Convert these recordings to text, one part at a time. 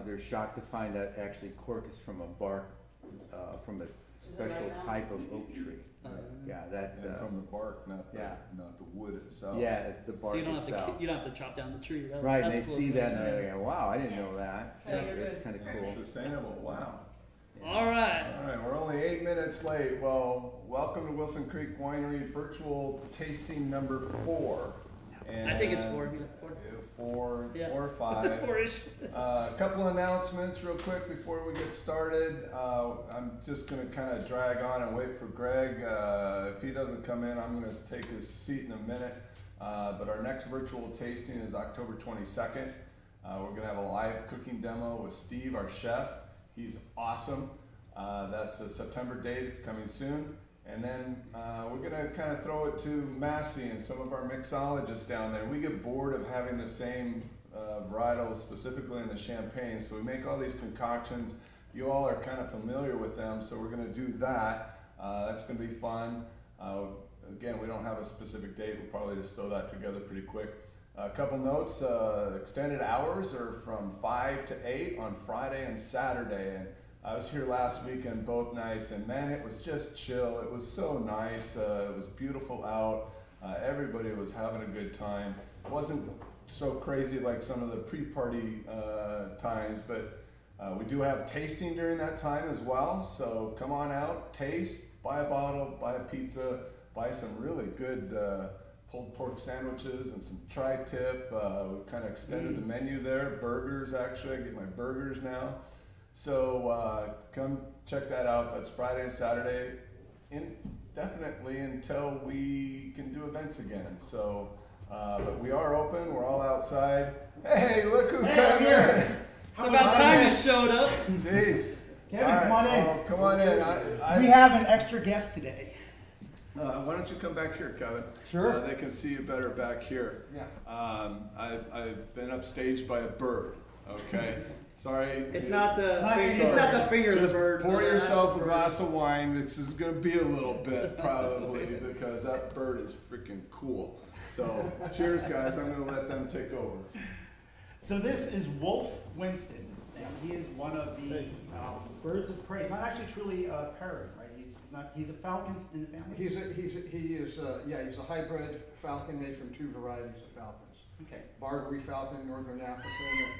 they're shocked to find that actually cork is from a bark, from a special type of oak tree. Yeah, that. And from the bark, not the wood itself. Yeah, the bark so you don't itself. have to you don't have to chop down the tree. Right, and they cool see that and they're like, wow, I didn't know that. So it's kind of cool. Sustainable, wow. Yeah. All right, we're only 8 minutes late. Well, welcome to Wilson Creek Winery virtual tasting number 4. And I think it's 4. 4 or 5. 4-ish. A couple of announcements real quick before we get started. I'm just going to kind of drag on and wait for Greg. If he doesn't come in, I'm going to take his seat in a minute. But our next virtual tasting is October 22nd. We're going to have a live cooking demo with Steve, our chef. He's awesome. That's a September date. It's coming soon. And then we're going to kind of throw it to Massey and some of our mixologists down there. We get bored of having the same varietals, specifically in the Champagne. So we make all these concoctions. You all are kind of familiar with them, so we're going to do that. That's going to be fun. Again, we don't have a specific date. We'll probably just throw that together pretty quick. A couple notes. Extended hours are from 5 to 8 on Friday and Saturday. And I was here last weekend both nights, and man, it was just chill. It was so nice. It was beautiful out. Everybody was having a good time. It wasn't so crazy like some of the pre-party times, but we do have tasting during that time as well. So come on out, taste, buy a bottle, buy a pizza, buy some really good pulled pork sandwiches and some tri-tip. We kind of extended the menu there. Burgers, actually. I get my burgers now. So come check that out. That's Friday and Saturday, indefinitely until we can do events again. So, but we are open. We're all outside. Hey, look who came in! It's about time you showed up. Jeez. Kevin, come on in. Come on in. We have an extra guest today. Why don't you come back here, Kevin? Sure. They can see you better back here. Yeah. I've been upstaged by a bird. Okay. Sorry. It's not the finger of Just the bird. pour yourself a glass of wine. This is going to be a little bit probably because that bird is freaking cool. So cheers, guys. I'm going to let them take over. So this is Wolf Winston, and he is one of the birds of prey. He's not actually truly a parrot, right? He's a falcon in the family. He's a hybrid falcon made from 2 varieties of falcons. Okay. Barbary falcon, northern African,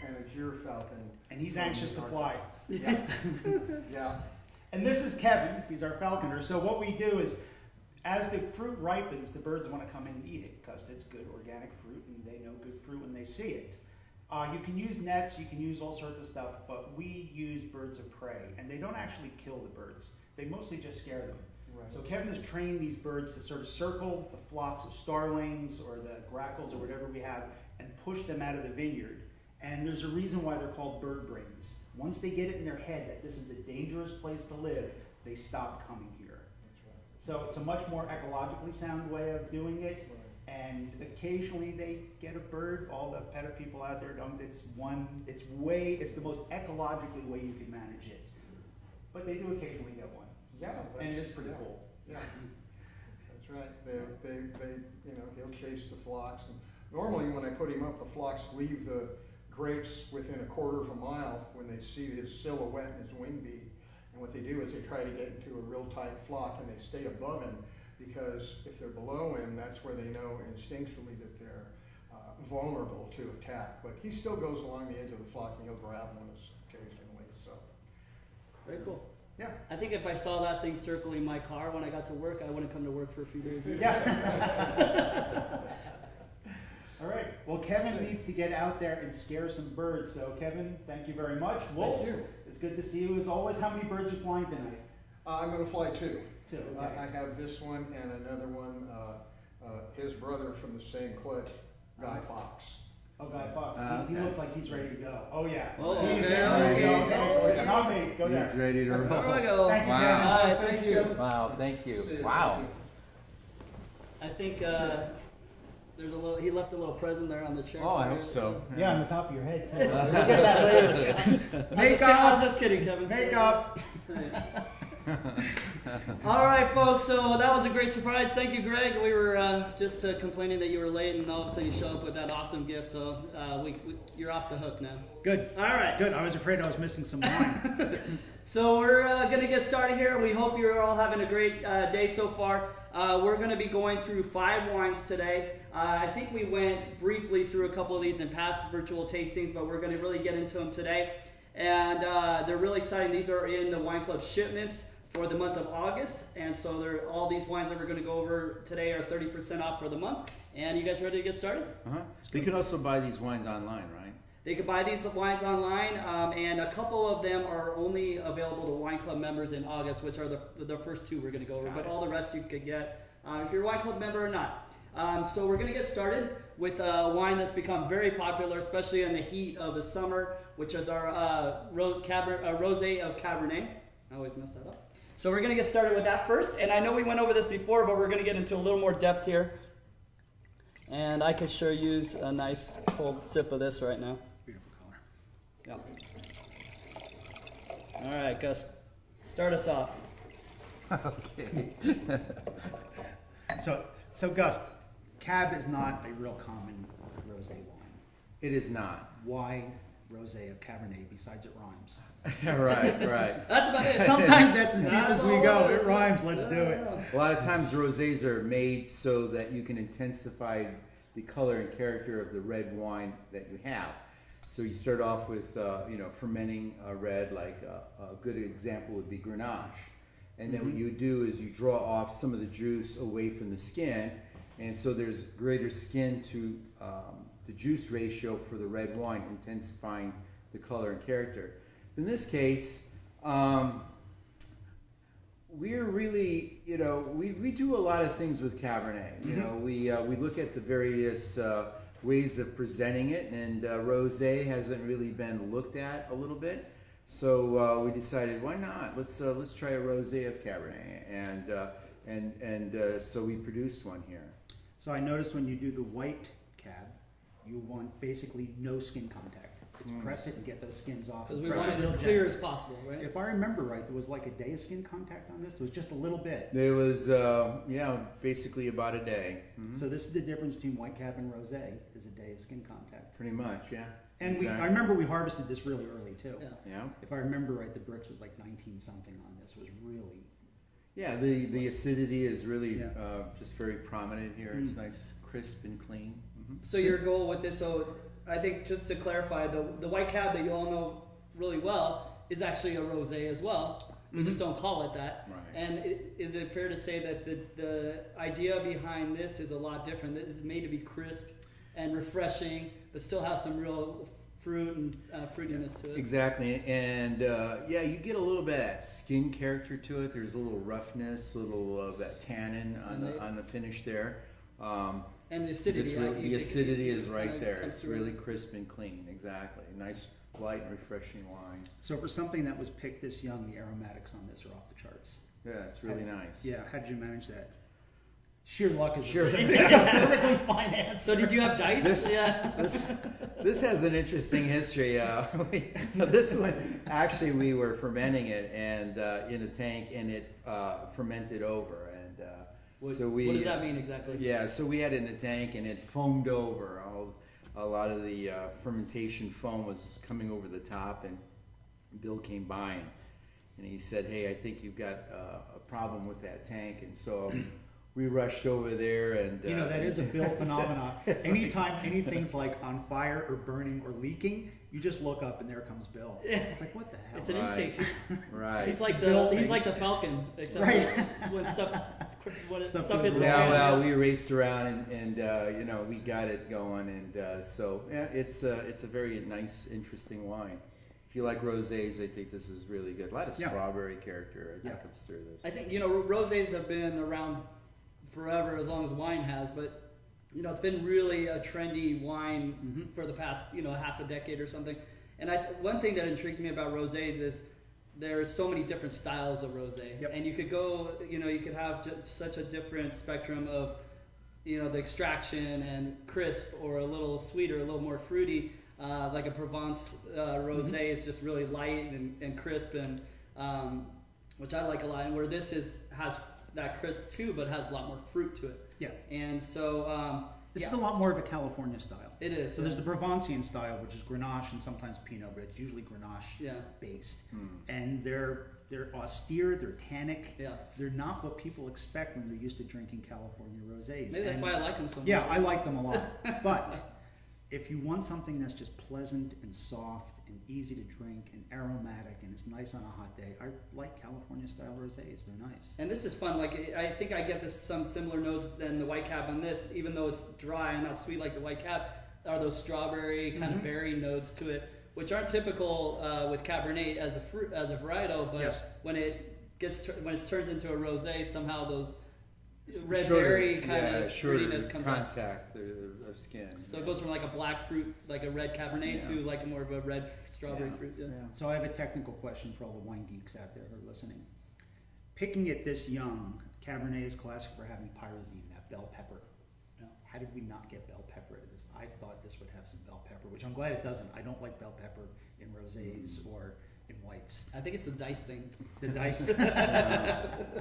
and a Gyr falcon. And he's anxious to fly. Yeah. Yeah. And this is Kevin. He's our falconer. So what we do is, as the fruit ripens, the birds want to come in and eat it because it's good organic fruit, and they know good fruit when they see it. You can use nets, you can use all sorts of stuff, but we use birds of prey, and they don't actually kill the birds. They mostly just scare them. Right. So Kevin has trained these birds to sort of circle the flocks of starlings or the grackles or whatever we have and push them out of the vineyard. And there's a reason why they're called bird brains. Once they get it in their head that this is a dangerous place to live, they stop coming here. That's right. So it's a much more ecologically sound way of doing it. Right. And occasionally they get a bird. All the petter people out there don't. It's the most ecologically way you can manage it. But they do occasionally get one. Yeah, and it's pretty cool. Yeah, that's right. He'll chase the flocks. And normally, when I put him up, the flocks leave the grapes within a quarter of a mile when they see his silhouette and his wing beat. And what they do is they try to get into a real tight flock, and they stay above him because if they're below him, that's where they know instinctually that they're vulnerable to attack. But he still goes along the edge of the flock, and he'll grab one occasionally. So very cool. Yeah. I think if I saw that thing circling my car when I got to work, I wouldn't come to work for a few days. Yeah. All right. Well, Kevin needs to get out there and scare some birds. So, Kevin, thank you very much. Wolf, thank you. It's good to see you as always. How many birds are you flying tonight? I'm going to fly 2. 2. Okay. I have this one and another one. His brother from the same clique, Guy Fox. Oh, Guy Fox. He looks like he's ready to go. Oh, yeah. Oh, he's okay. ready to go. Not me. Go there. He's ready to roll. Thank you, Wow. Kevin. Thank you. Wow, thank you. See you. Wow. I think there's he left a little present there on the chair. Oh, I hope so. Yeah, on the top of your head, too. We'll get that later. I was just kidding, Kevin. Makeup. All right, folks. So that was a great surprise. Thank you, Greg. We were just complaining that you were late, and all of a sudden you show up with that awesome gift. So you're off the hook now. Good. All right. Good. I was afraid I was missing some wine. So we're going to get started here. We hope you're all having a great day so far. We're going to be going through 5 wines today. I think we went briefly through a couple of these in past virtual tastings, but we're going to really get into them today. And they're really exciting. These are in the Wine Club shipments for the month of August. And so all these wines that we're going to go over today are 30% off for the month. And you guys ready to get started? Uh-huh. You can also buy these wines online, right? They can buy these wines online, and a couple of them are only available to Wine Club members in August, which are the first 2 we're going to go over. But all the rest you could get if you're a Wine Club member or not. So we're going to get started with a wine that's become very popular, especially in the heat of the summer, which is our Rosé of Cabernet. I always mess that up. So we're going to get started with that first. And I know we went over this before, but we're going to get into a little more depth here. And I could sure use a nice cold sip of this right now. Beautiful color. Yeah. All right, Gus, start us off. Okay. So Gus, Cab is not a real common rosé wine. It is not. Why Rosé of Cabernet besides it rhymes? Right. That's about it. Sometimes that's as deep That's as we all go. it is. It rhymes, let's do it. A lot of times rosés are made so that you can intensify the color and character of the red wine that you have. So you start off with, fermenting a red, like a good example would be Grenache. And then what you do is you draw off some of the juice away from the skin, and so there's greater skin to juice ratio for the red wine, intensifying the color and character. In this case, we're really, we do a lot of things with Cabernet. We look at the various ways of presenting it, and rosé hasn't really been looked at a little bit. So we decided, why not? Let's try a Rosé of Cabernet, and so we produced one here. So I noticed when you do the white Cab, you want basically no skin contact. It's press it and get those skins off. Because we Press want it real as clear gently. as possible, right? If I remember right, there was like a day of skin contact on this. There was just a little bit. There was, basically about a day. So this is the difference between white Cab and rosé, is a day of skin contact. Pretty much, yeah. And Exactly. I remember we harvested this really early too. Yeah. Yeah. If I remember right, the bricks was like 19 something on this. Was really Yeah, the acidity is really Yeah. just very prominent here. It's nice, crisp and clean. So your goal with this, so I think just to clarify, the white cab that you all know really well is actually a rosé as well. We just don't call it that. Right. And is it fair to say that the idea behind this is a lot different? That it's made to be crisp and refreshing, but still have some real fruit and fruitiness to it. Exactly, and you get a little bit of that skin character to it. There's a little roughness, a little of that tannin on the finish there. And the acidity. The acidity is right kinda there. comes It's through. really crisp and clean. Exactly, nice, light, and refreshing wine. so for something that was picked this young. The aromatics on this are off the charts. Yeah, it's really nice. Yeah, how did you manage that? Sheer luck is Sure. a perfectly fine answer. So did you have dice? Yeah. This has an interesting history. This one, actually, we were fermenting it and in a tank, and it fermented over. And What what does that mean exactly? Yeah, so we had it in a tank, and it foamed over. A lot of the fermentation foam was coming over the top, and Bill came by, and he said, "Hey, I think you've got a problem with that tank." And so we rushed over there, and that is a Bill phenomenon. Anytime anything's like on fire or burning or leaking, you just look up and there comes Bill. It's like, what the hell? It's an Right. instinct. Right. He's like Bill he's thing. like the Falcon, except Right. when stuff Stuff hits goes the wrong. Yeah, fan. well, we raced around and we got it going, and so yeah, it's a very nice, interesting wine. If you like rosés, I think this is really good. A lot of Yeah. strawberry character I think Yeah. comes through this. I think rosés have been around forever, as long as wine has, but it's been really a trendy wine for the past half a decade or something. And one thing that intrigues me about rosés is there's so many different styles of rosé, Yep. and you could go, you could have such a different spectrum of, the extraction and crisp, or a little sweeter, a little more fruity. Like a Provence rosé is just really light and crisp, and which I like a lot, and where this has that crisp too, but has a lot more fruit to it. Yeah. And so This is a lot more of a California style. It is. So there's the Provencian style, which is Grenache and sometimes Pinot, but it's usually Grenache based. And they're austere, they're tannic. Yeah. They're not what people expect when they're used to drinking California rosés. Maybe that's why I like them so much. Yeah, I like them a lot. But if you want something that's just pleasant and soft and easy to drink and aromatic and it's nice on a hot day, I like California style rosés. They're nice. And this is fun. Like I think I get some similar notes than the White Cab on this, even though it's dry and not sweet like the White Cab. Are those strawberry kind of berry notes to it, which aren't typical with Cabernet as a varietal, but when it turns into a rosé, somehow those red berry kind of fruitiness comes out. Contact of skin. So it goes from like a black fruit, like a red Cabernet, to like more of a red strawberry fruit. Yeah. So I have a technical question for all the wine geeks out there who are listening. Picking it this young, Cabernet is classic for having pyrazine, that bell pepper. How did we not get bell pepper in this? I thought this would have some bell pepper, which I'm glad it doesn't. I don't like bell pepper in rosés or in whites. I think it's a dice thing. The dice?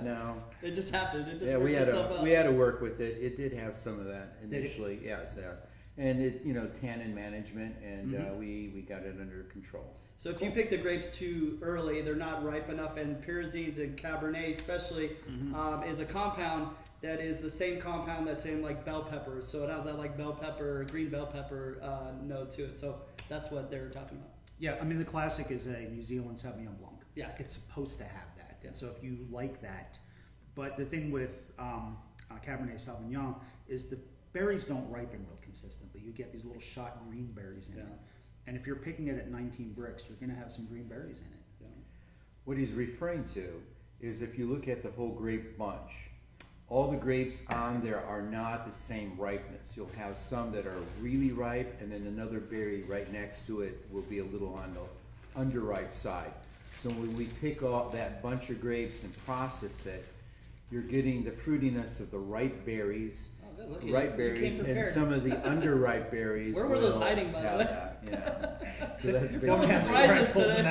No. It just happened. It just we worked itself out. had to work with it. It did have some of that initially. Yes, and it tannin management, and we got it under control. So if you pick the grapes too early, they're not ripe enough, and pyrazines and Cabernet especially is a compound that is the same compound that's in like bell peppers. So it has that like bell pepper, green bell pepper note to it. So that's what they were talking about. Yeah, I mean the classic is a New Zealand Sauvignon Blanc. Yeah. It's supposed to have that. Yeah. So if you like that, but the thing with Cabernet Sauvignon is the berries don't ripen real consistently. You get these little shot green berries in it. And if you're picking it at 19 bricks, you're going to have some green berries in it. Yeah. What he's referring to is if you look at the whole grape bunch, all the grapes on there are not the same ripeness. You'll have some that are really ripe, and then another berry right next to it will be a little on the underripe side. So when we pick off that bunch of grapes and process it, you're getting the fruitiness of the ripe berries, and some of the underripe berries. Where were those hiding, by the way? So that's Don't surprise us today.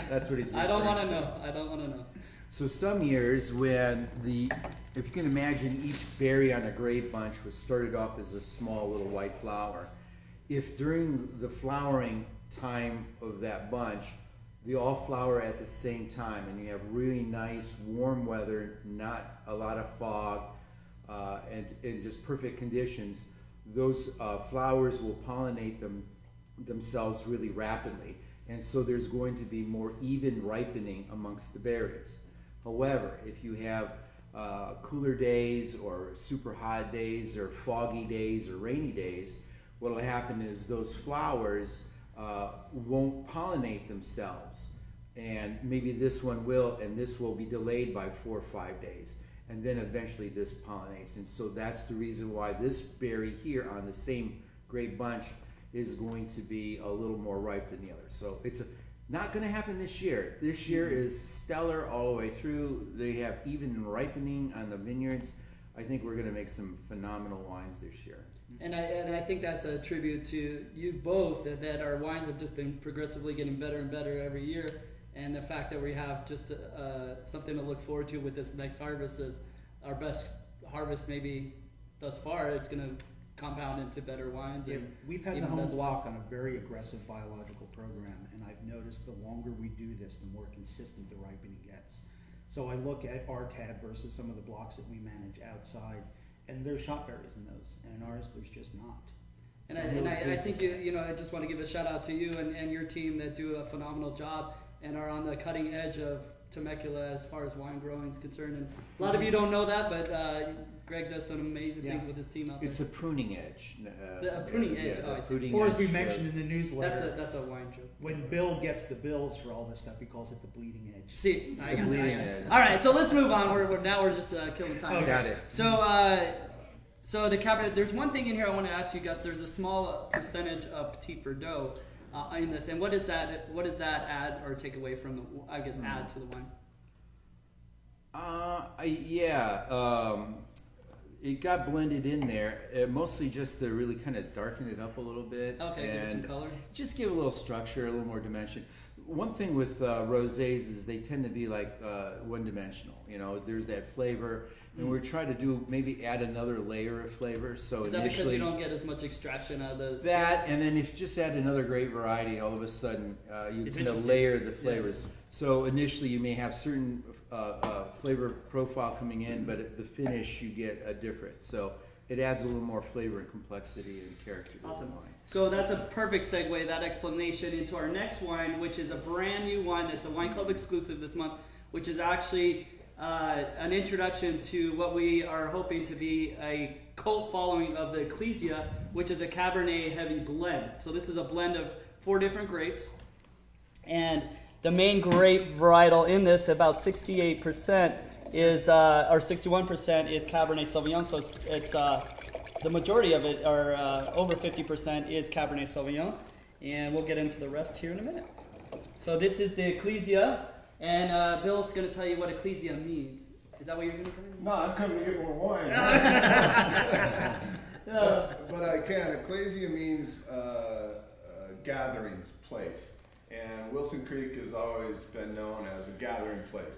That's what he's. I don't want to know. So some years when if you can imagine each berry on a grape bunch was started off as a small little white flower, if during the flowering time of that bunch, they all flower at the same time and you have really nice warm weather, not a lot of fog, and just perfect conditions, those flowers will pollinate themselves really rapidly. And so there's going to be more even ripening amongst the berries. However, if you have cooler days or super hot days or foggy days or rainy days, what will happen is those flowers won't pollinate themselves. And maybe this one will, and this will be delayed by 4 or 5 days. And then eventually this pollinates. And so that's the reason why this berry here on the same grape bunch is going to be a little more ripe than the other. So it's not going to happen this year. This year is stellar all the way through. They have even ripening on the vineyards. I think we're going to make some phenomenal wines this year. And I think that's a tribute to you both, that our wines have just been progressively getting better and better every year. And the fact that we have just something to look forward to with this next harvest is our best harvest maybe thus far. It's going to compound into better wines. Yeah, and we've had the home block on a very aggressive biological program, and I've noticed the longer we do this, the more consistent the ripening gets. So I look at our cab versus some of the blocks that we manage outside, and there's shot berries in those, and in ours there's just not. And I think I just want to give a shout out to you and your team that do a phenomenal job and are on the cutting edge of Temecula as far as wine growing is concerned. And a lot of you don't know that, but Greg does some amazing things with his team out there. It's a pruning edge. A pruning edge. Or as we mentioned in the newsletter, that's a wine joke. When Bill gets the bills for all this stuff, he calls it the bleeding edge. See, I got it. All right, so let's move on. We're just killing time. Okay. Got it. So the Cabernet. There's one thing in here I want to ask you guys. There's a small percentage of Petite Verdot in this, and what does that add or take away from add to the wine? It got blended in there, mostly just to really kind of darken it up a little bit. Okay, give it some color. Just give a little structure, a little more dimension. one thing with rosés is they tend to be like one-dimensional. You know, there's that flavor, and we're trying to do maybe add another layer of flavor. So is that because you don't get as much extraction out of those? That, and then if you just add another grape variety, all of a sudden you It's kind of interesting. layer the flavors. So initially you may have certain flavor profile coming in, but at the finish you get a different. So it adds a little more flavor and complexity and character to Awesome. the wine. So that's a perfect segue, that explanation, into our next wine, which is a brand new wine that's a Wine Club exclusive this month, which is actually an introduction to what we are hoping to be a cult following of the Ecclesia, which is a Cabernet heavy blend. So this is a blend of 4 different grapes. And the main grape varietal in this, about 68%, is or 61% is Cabernet Sauvignon. So it's the majority of it, or over 50%, is Cabernet Sauvignon, and we'll get into the rest here in a minute. So this is the Ecclesia, and Bill's going to tell you what Ecclesia means. Is that what you're going to come in? No, I'm coming to get more wine. But I can. Ecclesia means gatherings, place. And Wilson Creek has always been known as a gathering place.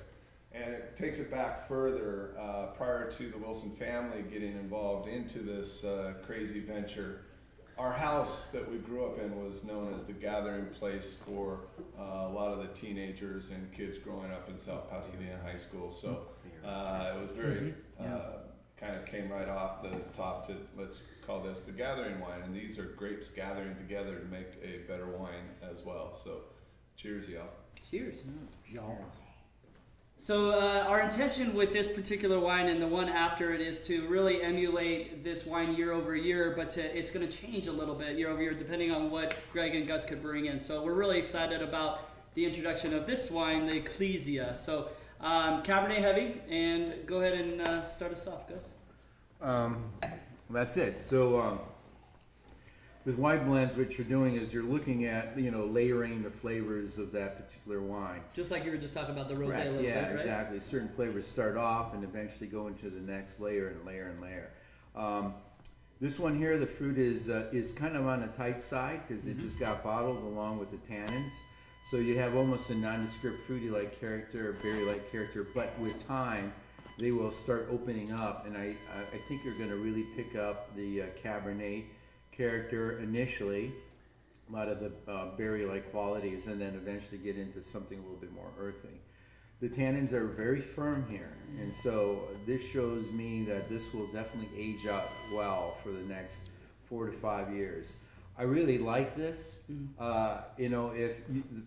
And it takes it back further, prior to the Wilson family getting involved into this crazy venture. Our house that we grew up in was known as the gathering place for a lot of the teenagers and kids growing up in South Pasadena High School. So it was very, kind of came right off the top to, let's call this the gathering wine. And these are grapes gathering together to make a better wine as well. So cheers, y'all. Cheers. Y'all. So our intention with this particular wine and the one after it is to really emulate this wine year over year, but it's going to change a little bit year over year depending on what Greg and Gus could bring in. So we're really excited about the introduction of this wine, the Ecclesia. So Cabernet heavy, and go ahead and start us off, Gus. That's it. So with wine blends, what you're doing is you're looking at, you know, layering the flavors of that particular wine. Just like you were just talking about the rosé a little Yeah, bit, right? exactly. Certain flavors start off and eventually go into the next layer and layer and layer. This one here, the fruit is kind of on the tight side because it just got bottled along with the tannins. So you have almost a nondescript fruity-like character, berry-like character, but with time, they will start opening up, and I think you're going to really pick up the Cabernet character initially, a lot of the berry-like qualities, and then eventually get into something a little bit more earthy. The tannins are very firm here, and so this shows me that this will definitely age up well for the next 4 to 5 years. I really like this. You know,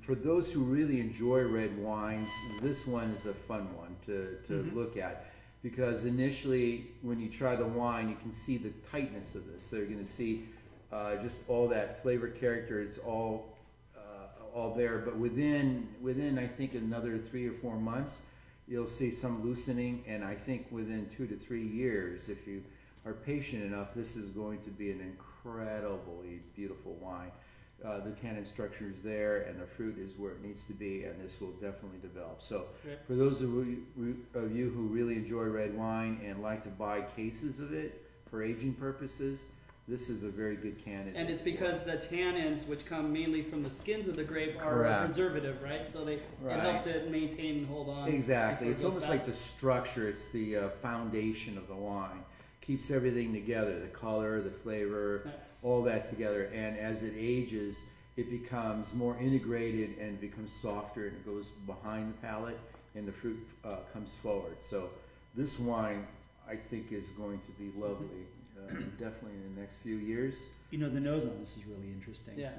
for those who really enjoy red wines, this one is a fun one to look at. Because initially, when you try the wine, you can see the tightness of this. So you're going to see just all that flavor character. It's all there. But within I think another 3 or 4 months, you'll see some loosening. And I think within 2 to 3 years, if you are patient enough, this is going to be an incredibly beautiful wine. The tannin structure is there, and the fruit is where it needs to be, and this will definitely develop. So, for those of you who really enjoy red wine and like to buy cases of it for aging purposes, this is a very good candidate. And it's because the tannins, which come mainly from the skins of the grape, are Correct. preservative, right? So it helps it maintain and hold on. Exactly. before it It's goes almost bad. like the structure. It's the foundation of the wine. Keeps everything together, the color, the flavor, all that together. And as it ages, it becomes more integrated and becomes softer, and it goes behind the palate, and the fruit comes forward. So this wine, I think, is going to be lovely, definitely in the next few years. You know, the nose on this is really interesting. Yeah.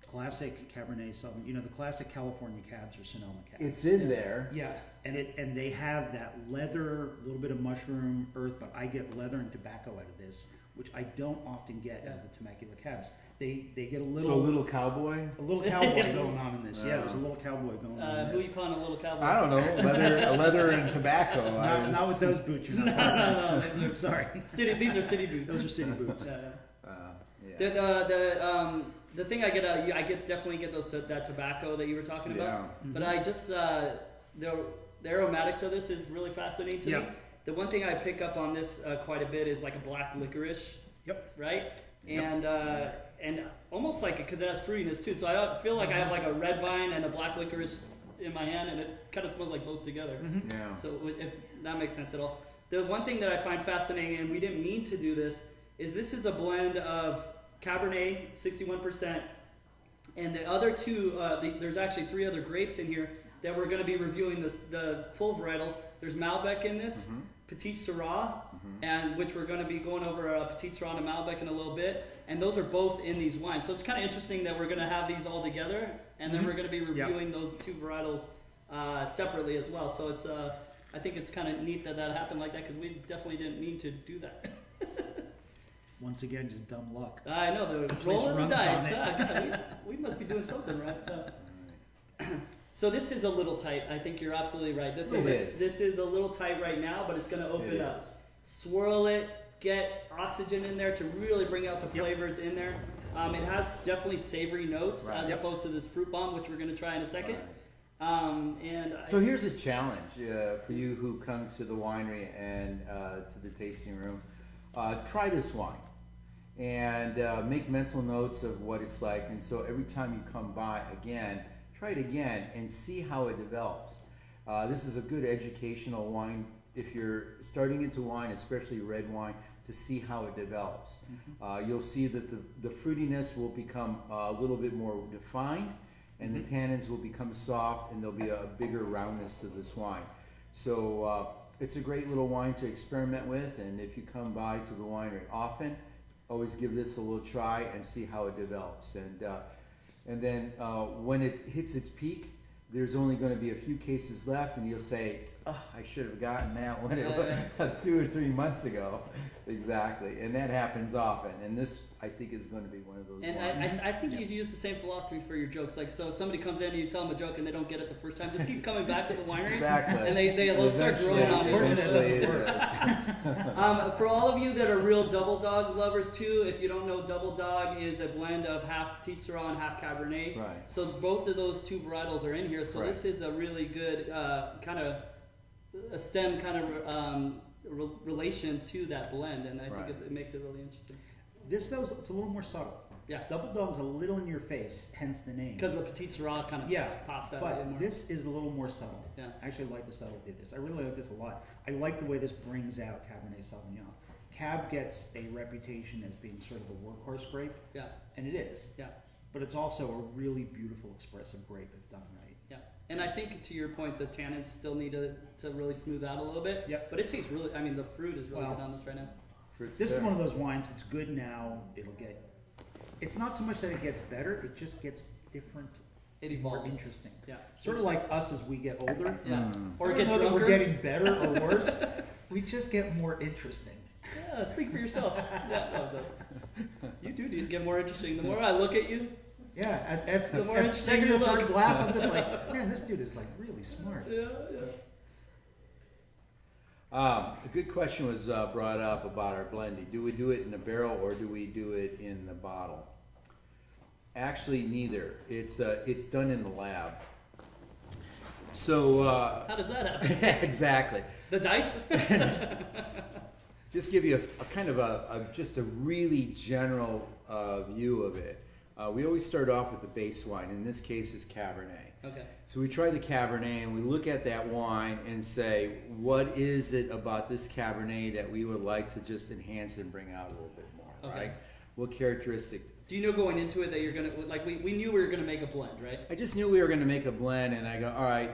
Classic Cabernet Sauvignon. You know, the classic California cabs are Sonoma cabs. It's in there. Yeah, and they have that leather, a little bit of mushroom, earth, but I get leather and tobacco out of this, which I don't often get out of the Temecula cabs. They get a little... So a little cowboy? A little cowboy going on in this. Yeah, there's a little cowboy going on in Who this. you calling a little cowboy? I don't know, leather and tobacco. Not with those boots, you're not. No. Sorry. These are city boots. Those are city boots. Yeah. The thing I get definitely get that tobacco that you were talking about. Yeah. But I just the aromatics of this is really fascinating to me. The one thing I pick up on this quite a bit is like a black licorice. Yep. Right. Yep. And and almost like it, because it has fruitiness too. So I feel like I have like a red vine and a black licorice in my hand, and it kind of smells like both together. Yeah. So if that makes sense at all. The one thing that I find fascinating, and we didn't mean to do this, is this is a blend of Cabernet, 61%, and the other two, there's actually 3 other grapes in here that we're going to be reviewing the full varietals. There's Malbec in this, Petite Sirah, and which we're going to be going over Petite Sirah and Malbec in a little bit, and those are both in these wines. So it's kind of interesting that we're going to have these all together, and then we're going to be reviewing those 2 varietals separately as well. So it's I think it's kind of neat that happened like that, because we definitely didn't mean to do that. Once again, just dumb luck. I know, the roll of the dice. God, we must be doing something right. So this is a little tight. I think you're absolutely right. This is a little tight right now, but it's going to open up. Swirl it, get oxygen in there to really bring out the flavors in there. It has definitely savory notes as opposed to this fruit bomb, which we're going to try in a second. So here's a challenge for you who come to the winery and to the tasting room. Try this wine and make mental notes of what it's like. And so every time you come by again, try it again and see how it develops. This is a good educational wine if you're starting into wine, especially red wine, to see how it develops. You'll see that the fruitiness will become a little bit more defined, and the tannins will become soft, and there'll be a bigger roundness to this wine. So it's a great little wine to experiment with, and if you come by to the winery often, always give this a little try and see how it develops. And then when it hits its peak, there's only going to be a few cases left, and you'll say, oh, I should have gotten that one 2 or 3 months ago. Exactly. And that happens often. And this, I think, is going to be one of those wines. I think you use the same philosophy for your jokes. Like, so if somebody comes in and you tell them a joke and they don't get it the first time, just keep coming back to the winery. Exactly. And they'll start growing on it. Unfortunately, it doesn't work. For all of you that are real Double Dog lovers too, if you don't know, Double Dog is a blend of half Petite Sirah and half Cabernet. Right. So both of those 2 varietals are in here. So this is a really good kind of a stem kind of relation to that blend, and I think it makes it really interesting. This though, it's a little more subtle. Yeah. Double Dog's a little in your face, hence the name. Because the Petite Sirah kind of pops out a little more. But this is a little more subtle. Yeah. I actually like the subtlety of this. I really like this a lot. I like the way this brings out Cabernet Sauvignon. Cab gets a reputation as being sort of a workhorse grape. Yeah. And it is. Yeah. But it's also a really beautiful, expressive grape if done right. Yeah. And I think, to your point, the tannins still need to really smooth out a little bit. Yep. But it tastes really, I mean, the fruit is really good on this right now. This is one of those wines, it's good now, it's not so much that it gets better, it just gets different. It evolves. More interesting. Yeah. Sort of like us as we get older. Yeah. Or get drunker. We're getting better or worse. We just get more interesting. Yeah, speak for yourself. Yeah, you do get more interesting. The more I look at you, the more interesting you look. Glass, I'm just like, man, this dude is like really smart. Yeah. A good question was brought up about our blending. Do we do it in a barrel or do we do it in the bottle? Actually, neither. It's done in the lab. So how does that happen? Exactly. The dice. Just give you a kind of just a really general view of it. We always start off with the base wine. In this case, is Cabernet. Okay. So we try the Cabernet and we look at that wine and say, what is it about this Cabernet that we would like to just enhance and bring out a little bit more, right? What characteristic? Do you know going into it that you're going to, like we knew we were going to make a blend, right? I just knew we were going to make a blend, and I go, all right,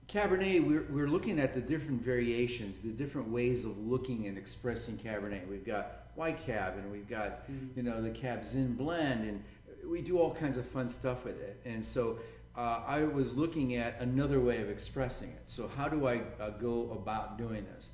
Cabernet, we're looking at the different variations, the different ways of looking and expressing Cabernet. We've got white cab, and we've got, the Cab Zin blend, and we do all kinds of fun stuff with it. And so I was looking at another way of expressing it. So how do I go about doing this?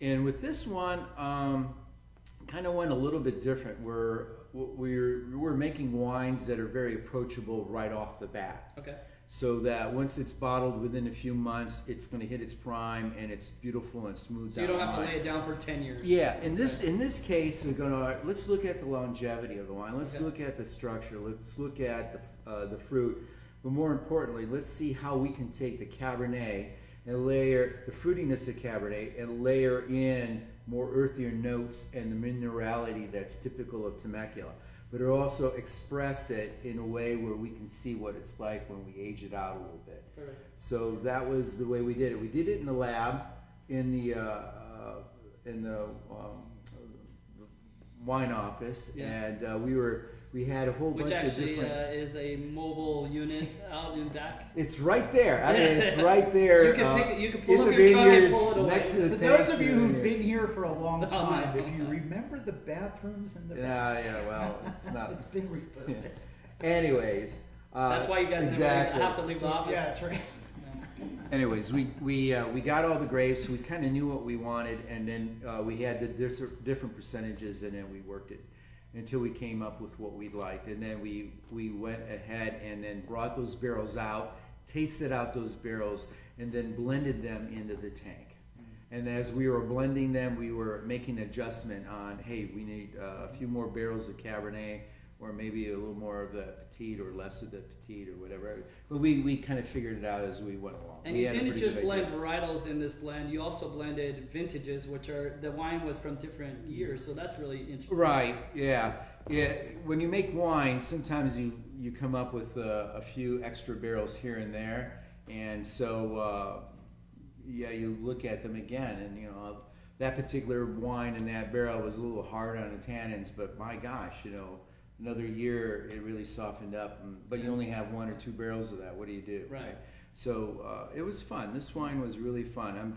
And with this one, kind of went a little bit different. We're making wines that are very approachable right off the bat. Okay. So that once it's bottled within a few months, it's going to hit its prime and it's beautiful and smooth. So you don't have to lay it down for 10 years. Yeah. In this case, we're going to let's look at the longevity of the wine. Let's look at the structure. Let's look at the fruit. But more importantly, let's see how we can take the Cabernet and layer the fruitiness of Cabernet and layer in more earthier notes and the minerality that's typical of Temecula. but it also express it in a way where we can see what it's like when we age it out a little bit. Perfect. So that was the way we did it. We did it in the lab, in the wine office, and we had a whole bunch of different. Which actually is a mobile unit out in back. It's right there. I mean, it's right there. You can pull in up the your truck and vineyards, pull it away. next to the For tanks. those of you in the who've been vineyards. here for a long time, no, if you no. remember the bathrooms and the Yeah, well, it's not. it's been repurposed. Anyways, that's why you guys exactly. never have to leave the office. Yeah, that's right. Anyways, we got all the grapes. We kind of knew what we wanted, and then we had the different percentages, and then we worked it until we came up with what we liked. And then we went ahead and then brought those barrels out, tasted out those barrels, and then blended them into the tank. And as we were blending them, we were making adjustment on, hey, we need a few more barrels of Cabernet, or maybe a little more of the Petite or less of the Petite or whatever. But we kind of figured it out as we went along. And We you had a didn't pretty just good blend idea. varietals in this blend, you also blended vintages, which are, the wine was from different years, so that's really interesting. Right, yeah. When you make wine, sometimes you come up with a few extra barrels here and there, and so you look at them again, and that particular wine in that barrel was a little hard on the tannins, but my gosh, another year it really softened up. But you only have 1 or 2 barrels of that. What do you do? Right. So it was fun. This wine was really fun. I'm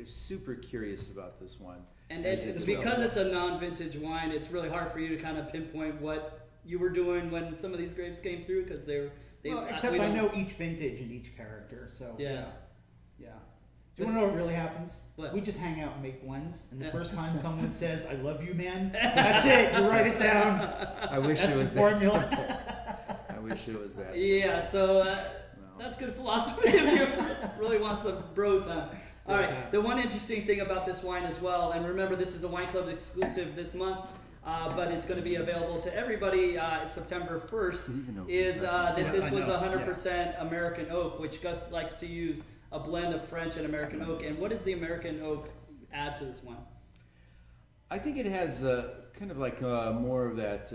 super curious about this one. And as it's it because develops. it's a non-vintage wine, it's really hard for you to kind of pinpoint what you were doing when some of these grapes came through, because Well, except I know each vintage and each character, so Yeah. yeah. Do you want to know what really happens? What? We just hang out and make blends, and the Yeah. first time someone says, "I love you, man," that's it. You write it down. I wish That's it was the that formula. simple. I wish it was that. Yeah, so Well. that's good philosophy if you really want some bro time. All right, Yeah. the one interesting thing about this wine as well, and remember this is a Wine Club exclusive this month, but it's going to be available to everybody September 1st, Even though is it's not- that this I was know, 100% American oak, which Gus likes to use a blend of French and American oak. And what does the American oak add to this wine? I think it has kind of like more of that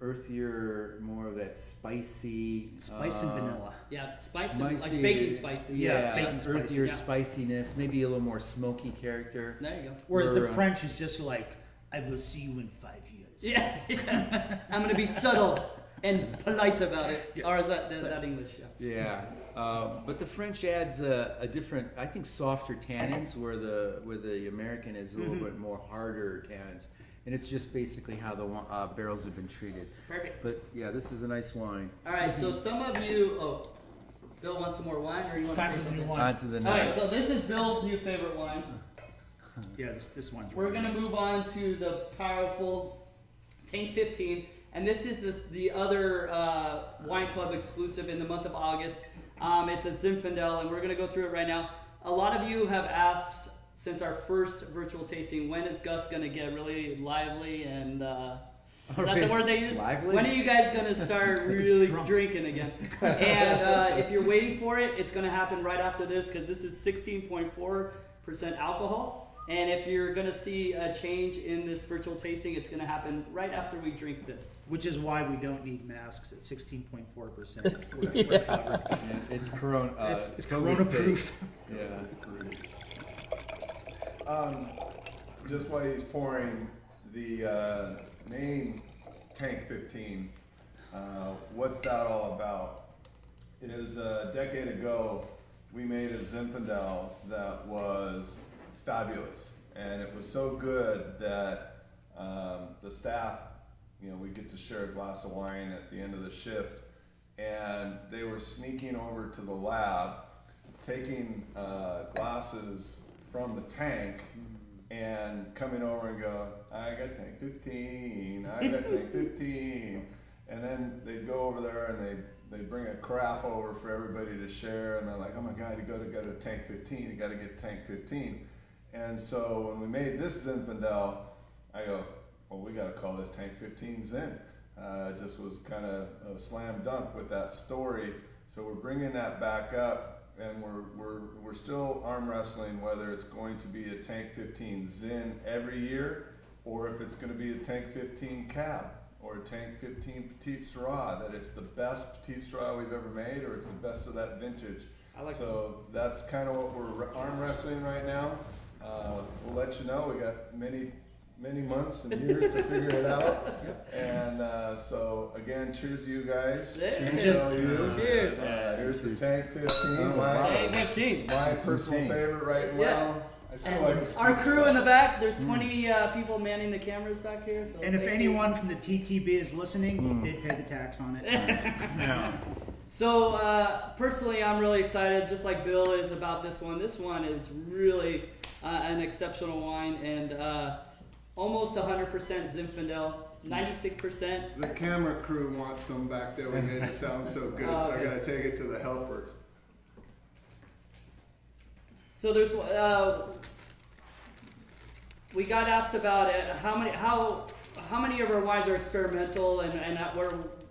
earthier, more of that spicy. Spice and vanilla. Yeah, spice and, like Spicy, baking spices. Yeah, baking earthier spices, yeah. spiciness, maybe a little more smoky character. There you go. Whereas We're, the French is just like, "I will see you in 5 years." Yeah, I'm going to be subtle and polite about it. Yes. Or is that English? Yeah. Yeah, but the French adds a different, I think, softer tannins, where the American is a little bit more harder tannins, and it's just basically how the barrels have been treated. Perfect. But yeah, this is a nice wine. All right, so some of you, Bill wants some more wine, or you want Time to for say the new something? wine. On to the All right, next. so this is Bill's new favorite wine. Yeah, this one's. We're really gonna nice. move on to the powerful Tank 15, and this is the other Wine Club exclusive in the month of August. It's a Zinfandel, and we're gonna go through it right now. A lot of you have asked since our first virtual tasting, when is Gus gonna get really lively and is that the word they use? Lively? When are you guys gonna start really drinking again? And if you're waiting for it, it's gonna happen right after this, because this is 16.4% alcohol. And if you're going to see a change in this virtual tasting, it's going to happen right after we drink this. Which is why we don't need masks at 16.4%. It's Corona. It's COVID Corona safe. proof. Yeah. Just while he's pouring the name Tank 15, what's that all about? Is a decade ago we made a Zinfandel that was fabulous, and it was so good that the staff, we get to share a glass of wine at the end of the shift, and they were sneaking over to the lab, taking glasses from the tank and coming over and go, "I got tank 15, I got tank 15," and then they'd go over there and they bring a carafe over for everybody to share, and they're like, "Oh my God, you got to go to tank 15, you got to get tank 15." And so when we made this Zinfandel, I go, well, we got to call this Tank 15 Zin. It just was kind of a slam dunk with that story. So we're bringing that back up, and we're still arm wrestling whether it's going to be a Tank 15 Zin every year, or if it's going to be a Tank 15 Cab or Tank 15 Petite Sirah, that it's the best Petite Sirah we've ever made, or it's the best of that vintage. I like So that's kind of what we're arm wrestling right now. We'll let you know. We got many months and years to figure it out. And so again, cheers to you guys. Cheers. Cheers. Here's the Tank 15. Tank 15. My personal favorite right now. I still like it. Our crew in the back, there's 20 people manning the cameras back here. So And if anyone from the TTB is listening, he did pay the tax on it. Yeah. So personally, I'm really excited, just like Bill is, about this one. This one is really an exceptional wine, and almost 100% Zinfandel, 96%. The camera crew wants some back there. We made it sound so good, so I got to take it to the helpers. So there's we got asked about it, how many of our wines are experimental, and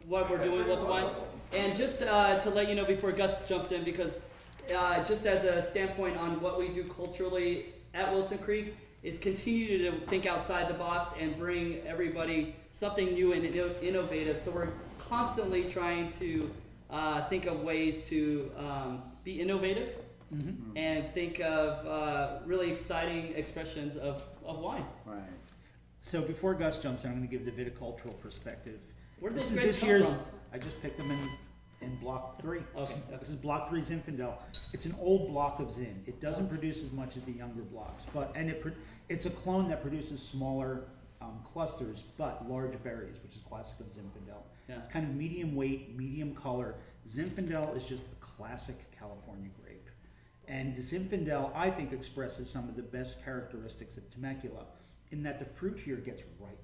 what we're doing with the wines. And just to let you know before Gus jumps in, because just as a standpoint on what we do culturally at Wilson Creek is continue to think outside the box and bring everybody something new and innovative. So we're constantly trying to think of ways to be innovative and think of really exciting expressions of wine. Right. So before Gus jumps in, I'm going to give the viticultural perspective. Where did This these is grapes this come year's. from? I just picked them in block 3. Okay. This is block 3 Zinfandel. It's an old block of Zin. It doesn't produce as much as the younger blocks, it's a clone that produces smaller clusters, but large berries, which is classic of Zinfandel. Yeah. It's kind of medium weight, medium color. Zinfandel is just a classic California grape. And the Zinfandel, I think, expresses some of the best characteristics of Temecula in that the fruit here gets ripe.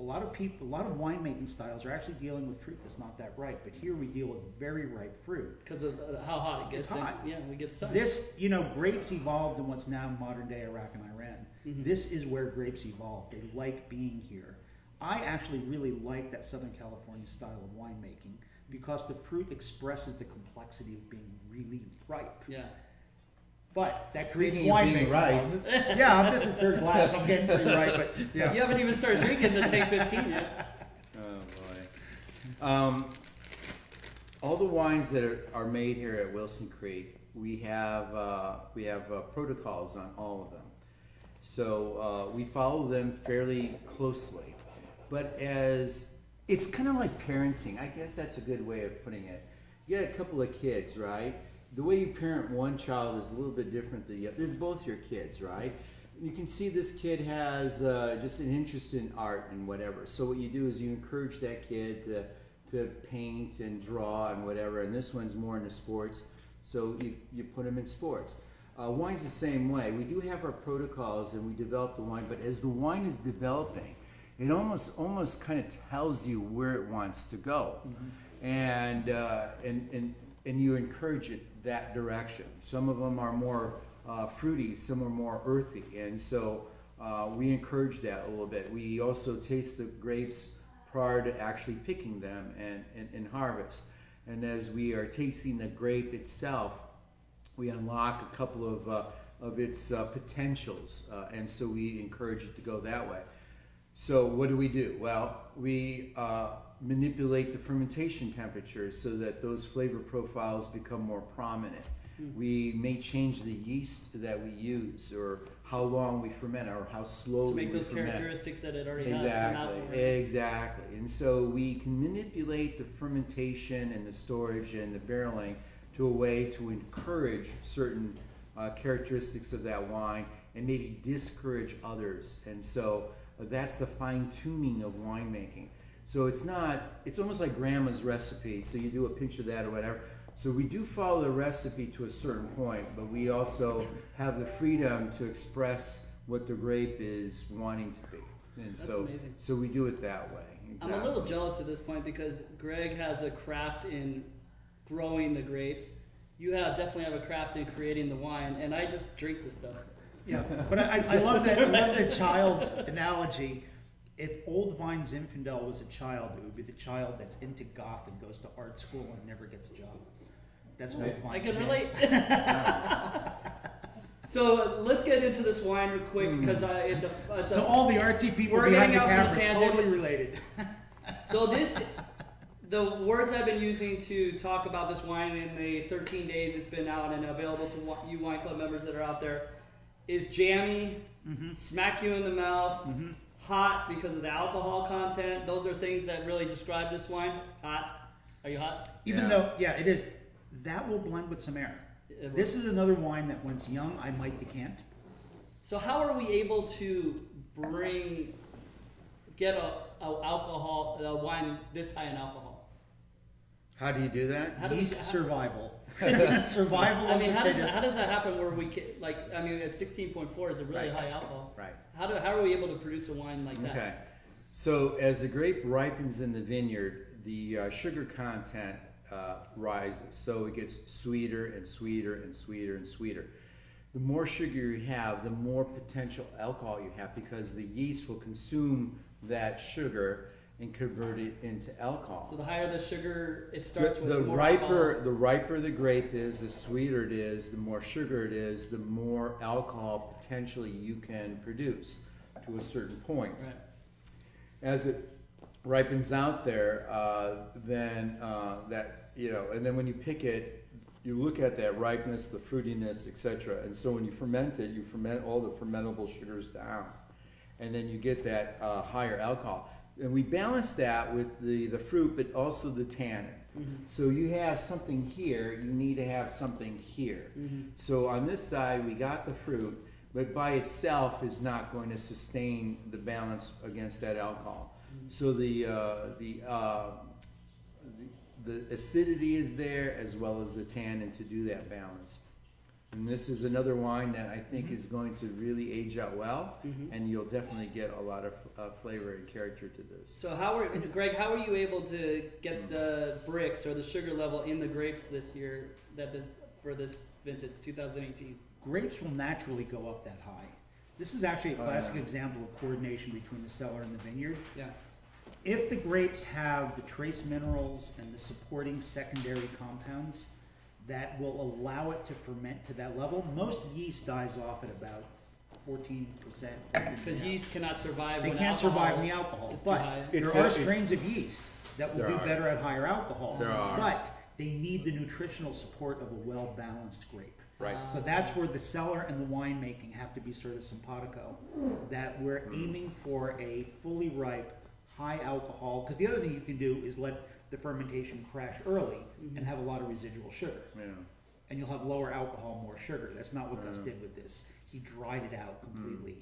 A lot of winemaking styles are actually dealing with fruit that's not that ripe, but here we deal with very ripe fruit. Because of how hot it gets. It's hot. Yeah, we get sun. This, grapes evolved in what's now modern day Iraq and Iran. This is where grapes evolved. They like being here. I actually really like that Southern California style of winemaking because the fruit expresses the complexity of being really ripe. Yeah. But that creates Speaking of being winemaking. ripe. Yeah, I'm just in third glass. I'm getting pretty ripe, but yeah. You haven't even started drinking the Tank 15 yet. Oh boy. All the wines that are made here at Wilson Creek, we have protocols on all of them. So we follow them fairly closely. But it's kind of like parenting. I guess that's a good way of putting it. You got a couple of kids, right? The way you parent one child is a little bit different than the other. They're both your kids, right? You can see this kid has just an interest in art and whatever. So what you do is you encourage that kid to paint and draw and whatever. And this one's more into sports, so you put him in sports. Wine's the same way. We do have our protocols and we develop the wine, but as the wine is developing, it almost kind of tells you where it wants to go, and you encourage it that direction. Some of them are more fruity, some are more earthy, and so we encourage that a little bit. We also taste the grapes prior to actually picking them and harvest. And as we are tasting the grape itself, we unlock a couple of its potentials, and so we encourage it to go that way. So what do? Well, we manipulate the fermentation temperature so that those flavor profiles become more prominent. We may change the yeast that we use, or how long we ferment, or how slowly we ferment. To make those characteristics that it already has come out. Exactly. And so we can manipulate the fermentation and the storage and the barreling to a way to encourage certain characteristics of that wine and maybe discourage others. And so that's the fine-tuning of winemaking. So it's almost like grandma's recipe, so you do a pinch of that or whatever. So we do follow the recipe to a certain point, but we also have the freedom to express what the grape is wanting to be. And That's so, amazing. So we do it that way. Exactly. I'm a little jealous at this point because Greg has a craft in growing the grapes. You definitely have a craft in creating the wine, and I just drink the stuff. Yeah, but I love that. I love the child analogy. If Old Vine Zinfandel was a child, it would be the child that's into goth and goes to art school and never gets a job. That's Old Vine. I can relate. So let's get into this wine real quick because it's a. So all the artsy people we're behind getting the out from camera the are tangent. totally related. So the words I've been using to talk about this wine in the 13 days it's been out and available to you wine club members that are out there is jammy, smack you in the mouth, hot because of the alcohol content. Those are things that really describe this wine. Hot. Are you hot? Even though, it is. That will blend with some air. This is another wine that when it's young, I might decant. So how are we able to get a wine this high in alcohol? How do you do that? Yeast survival. Survival. I mean, how does that happen? Where we at 16.4 is a really high alcohol. Right. How are we able to produce a wine like that? Okay. So as the grape ripens in the vineyard, the sugar content rises. So it gets sweeter and sweeter and sweeter and sweeter. The more sugar you have, the more potential alcohol you have, because the yeast will consume that sugar and convert it into alcohol. So the higher the sugar, it starts with the more riper alcohol. the riper the grape is, the sweeter it is, the more sugar it is, the more alcohol potentially you can produce to a certain point. Right. As it ripens out there, then and then when you pick it, you look at that ripeness, the fruitiness, etc. And so when you ferment it, you ferment all the fermentable sugars down, and then you get that higher alcohol. And we balance that with the fruit, but also the tannin. So you have something here, you need to have something here. So on this side, we got the fruit, but by itself is not going to sustain the balance against that alcohol. So the acidity is there as well as the tannin to do that balance. And this is another wine that I think is going to really age out well, and you'll definitely get a lot of flavor and character to this. So Greg, how are you able to get the brix or the sugar level in the grapes this year for this vintage 2018? Grapes will naturally go up that high. This is actually a classic example of coordination between the cellar and the vineyard. Yeah. If the grapes have the trace minerals and the supporting secondary compounds that will allow it to ferment to that level, most yeast dies off at about 14%. Because yeast cannot survive. They when can't alcohol survive in the alcohol. is too But high. there are strains of yeast that will do better at higher alcohol. There are. But they need the nutritional support of a well-balanced grape. Right. So that's where the cellar and the winemaking have to be sort of simpatico, that we're aiming for a fully ripe, high alcohol, because the other thing you can do is let the fermentation crash early and have a lot of residual sugar. Yeah. And you'll have lower alcohol, more sugar. That's not what Gus did with this. He dried it out completely.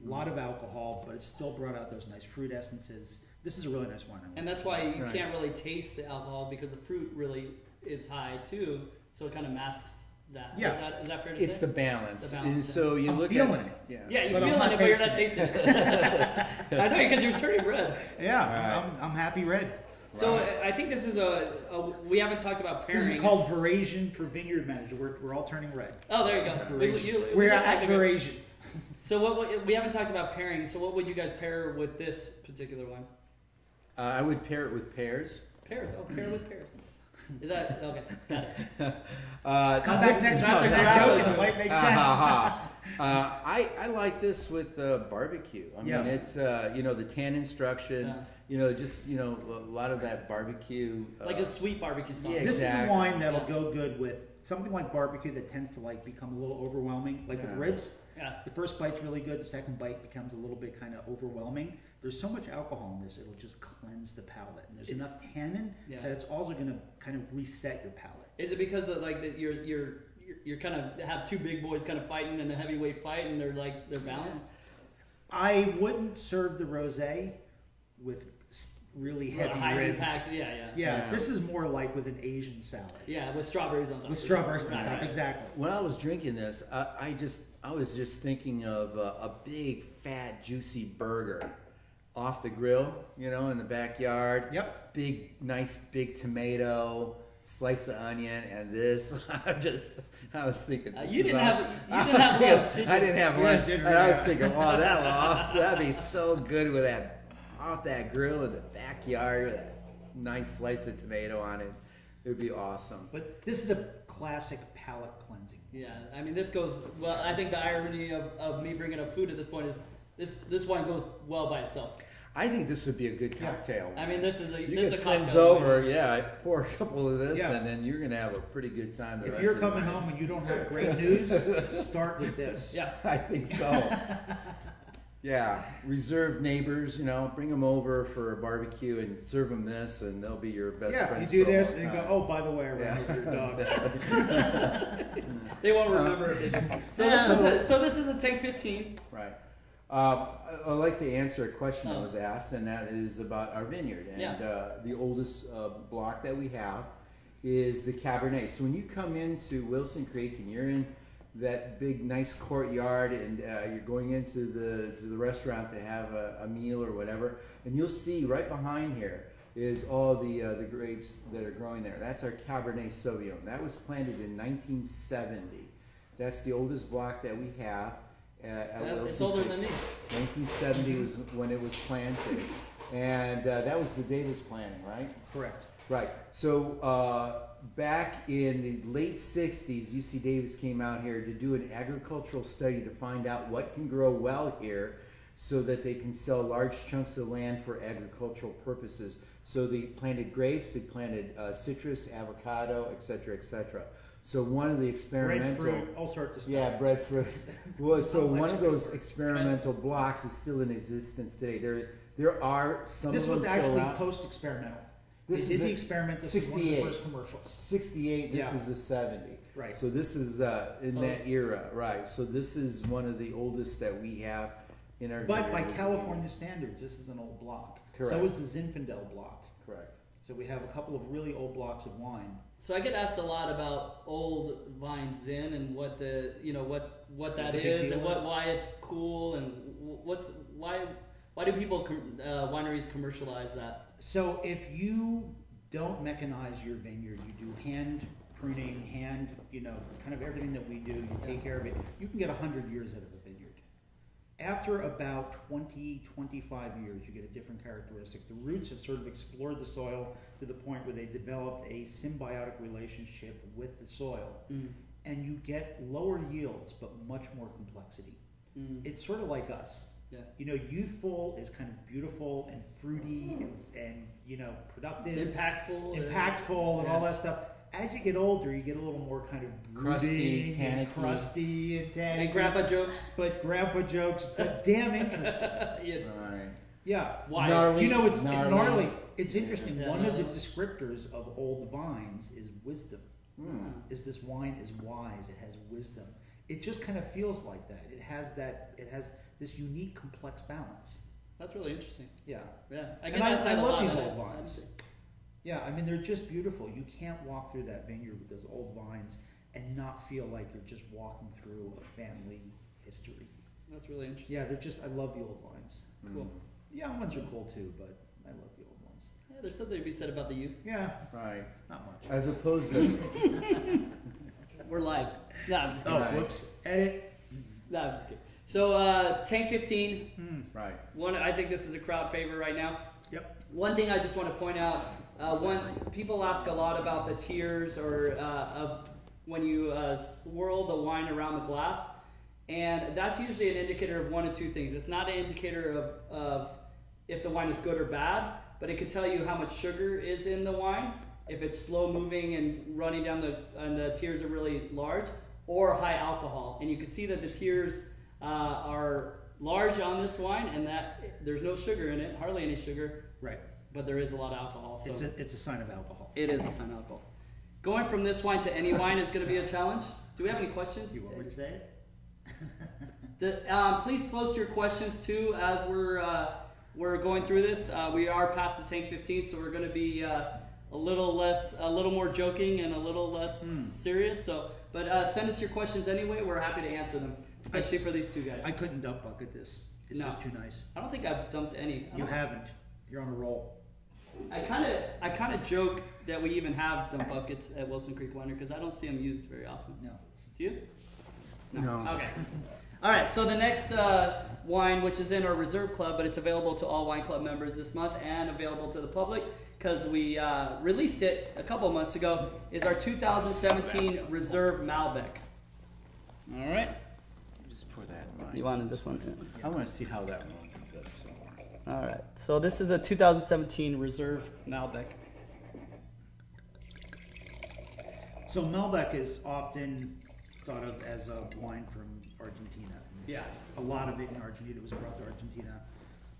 A lot of alcohol, but it still brought out those nice fruit essences. This is a really nice wine. And that's why you can't really taste the alcohol, because the fruit really is high too, so it kind of masks that. Yeah. Is that fair to say? It's the balance. The balance, And so you I'm look feeling at it. Yeah, you're But I'm feeling not it, but you're not tasting tasting it. I know, because you're turning red. Yeah, Right. I'm happy red. So I think this is we haven't talked about pairing. This is called Verasion for vineyard manager. We're all turning red. Oh, there you go. Verasion. We're at Verasion. So what we haven't talked about pairing. So what would you guys pair with this particular one? I would pair it with pears. Pears. Oh, pair with pears. Is that okay? Got it. Come back next month. a That good joke joke. might make sense. I like this with barbecue. I mean, it's the tannin instruction. A lot of that barbecue. Like a sweet barbecue sauce. Yeah, This is a exactly. wine that'll go good with something like barbecue that tends to become a little overwhelming, like with ribs. Yeah. The first bite's really good. The second bite becomes a little bit kind of overwhelming. There's so much alcohol in this; it'll just cleanse the palate. And there's enough tannin that it's also going to kind of reset your palate. Is it because of you're kind of have two big boys kind of fighting in a heavyweight fight, and they're balanced? I wouldn't serve the rosé with really heavy high ribs. impact, Yeah, this is more like with an Asian salad. Yeah, with strawberries on top. With strawberries on top, Right. exactly. When I was drinking this, I was just thinking of a big, fat, juicy burger off the grill, in the backyard. Yep. Nice big tomato, slice of onion, and this. I was thinking. You didn't have lunch, did you? I didn't have lunch, didn't and I was really. thinking, wow, that'd be so good with that off that grill in the backyard with that nice slice of tomato on it. It would be awesome. But this is a classic palate cleansing. Yeah, I mean, this goes well. I think the irony of me bringing up food at this point is this wine goes well by itself. I think this would be a good cocktail. I mean, this is a You this is get a friends cocktail. over, yeah, pour a couple of this, Yeah. and then you're gonna have a pretty good time. If you're coming home and you don't have great news, start with this. Yeah. I think so. Yeah, reserve neighbors, you know, bring them over for a barbecue and serve them this, and they'll be your best Yeah, you friends. do for a this long and you go, time. oh, by the way, I ran over your dog. They won't remember if they do. So this is the Tank 15. Right. I'd like to answer a question that was asked, and that is about our vineyard. And the oldest block that we have is the Cabernet. So when you come into Wilson Creek and you're in that big, nice courtyard, and you're going into the restaurant to have a meal or whatever, and you'll see right behind here is all the grapes that are growing there. That's our Cabernet Sauvignon. That was planted in 1970. That's the oldest block that we have at Wilson It's older Creek. than me. 1970 was when it was planted, and that was the Davis planting, right? Correct. Right. So back in the late 60s, UC Davis came out here to do an agricultural study to find out what can grow well here so that they can sell large chunks of land for agricultural purposes. So they planted grapes, they planted citrus, avocado, etc., etc. So one of the experimental... Breadfruit, all sorts of stuff. Yeah, breadfruit. Well, so one of those experimental blocks is still in existence today. There are some This of them was still actually out. post-experimental. This They is did the a experiment. This was one of the 68. first commercials. 68, this Yeah. is the 70. Right. So this is in that era, right. So this is one of the oldest that we have in our But by vineyard. California standards, this is an old block. Correct. So is the Zinfandel block. Correct. So we have a couple of really old blocks of wine. So I get asked a lot about old vine Zin and what the what that the big is deal and is. why it's cool and why do people wineries commercialize that? So if you don't mechanize your vineyard, you do hand pruning, kind of everything that we do, you take care of it, you can get 100 years out of a vineyard. After about 20, 25 years, you get a different characteristic. The roots have sort of explored the soil to the point where they developed a symbiotic relationship with the soil. And you get lower yields, but much more complexity. It's sort of like us. Yeah. Youthful is kind of beautiful and fruity and productive. Impactful And all that stuff. As you get older, you get a little more kind of Crusty, brooding and tannicky. crusty and tannicky. and grandpa jokes. But damn interesting. Yeah. Right. Yeah. Wise. Gnarly. It's Gnarly. gnarly. It's interesting. Yeah, One of the gnarly. descriptors of old vines is wisdom. Hmm. Is this wine is wise? It has wisdom. It just kind of feels like that. It has this unique, complex balance. That's really interesting. Yeah. Yeah. And asked that I a love lot. these old vines. Yeah, I mean, they're just beautiful. You can't walk through that vineyard with those old vines and not feel like you're just walking through a family history. That's really interesting. Yeah, I love the old vines. Cool. Young ones are cool too, but I love the old ones. Yeah, there's something to be said about the youth. Yeah, Right. not much. As opposed to We're live. No, I'm just Oh, kidding. Right. whoops. Edit. No, I'm just kidding. So Tank 15. right. I think this is a crowd favorite right now. Yep. One thing I just want to point out, people ask a lot about the tiers or of when you swirl the wine around the glass, and that's usually an indicator of one of two things. It's not an indicator of if the wine is good or bad, but it could tell you how much sugar is in the wine, if it's slow moving and running down and the tiers are really large, or high alcohol. And you can see that the tiers are large on this wine, and that there's no sugar in it, hardly any sugar. Right. But there is a lot of alcohol. So It's a sign of alcohol. it is a sign of alcohol. Going from this wine to any wine is going to be a challenge. Do we have any questions? You want me to say it? Please post your questions too as we're going through this. We are past the Tank 15, so we're going to be a little more joking and a little less serious. So, but send us your questions anyway. We're happy to answer them, especially for these two guys. I couldn't dump bucket this. It's No. just too nice. I don't think I've dumped any. You haven't. You're on a roll. I kind of joke that we even have dump buckets at Wilson Creek Winery because I don't see them used very often. No. Do you? No. Okay. All right. So the next wine, which is in our reserve club, but it's available to all wine club members this month and available to the public because we released it a couple months ago, is our 2017 Reserve Malbec. All right. Just pour that in mine. You wanted this one? I want to see how that one comes up. So. All right. So this is a 2017 Reserve Malbec. So Malbec is often thought of as a wine from Argentina. Yeah. A lot of it in Argentina was brought to Argentina,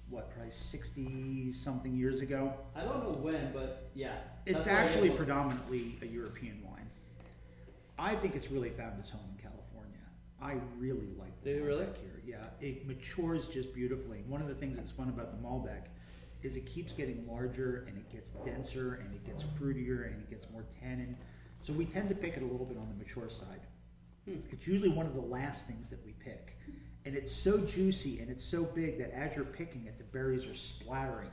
what, probably 60-something years ago? I don't know when, but yeah. It's actually predominantly a European wine. I think it's really found its home in California. I really like the Do you Malbec really? here. Yeah, it matures just beautifully. One of the things that's fun about the Malbec is it keeps getting larger and it gets denser and it gets fruitier and it gets more tannin. So we tend to pick it a little bit on the mature side. It's usually one of the last things that we pick. And it's so juicy and it's so big that as you're picking it, the berries are splattering.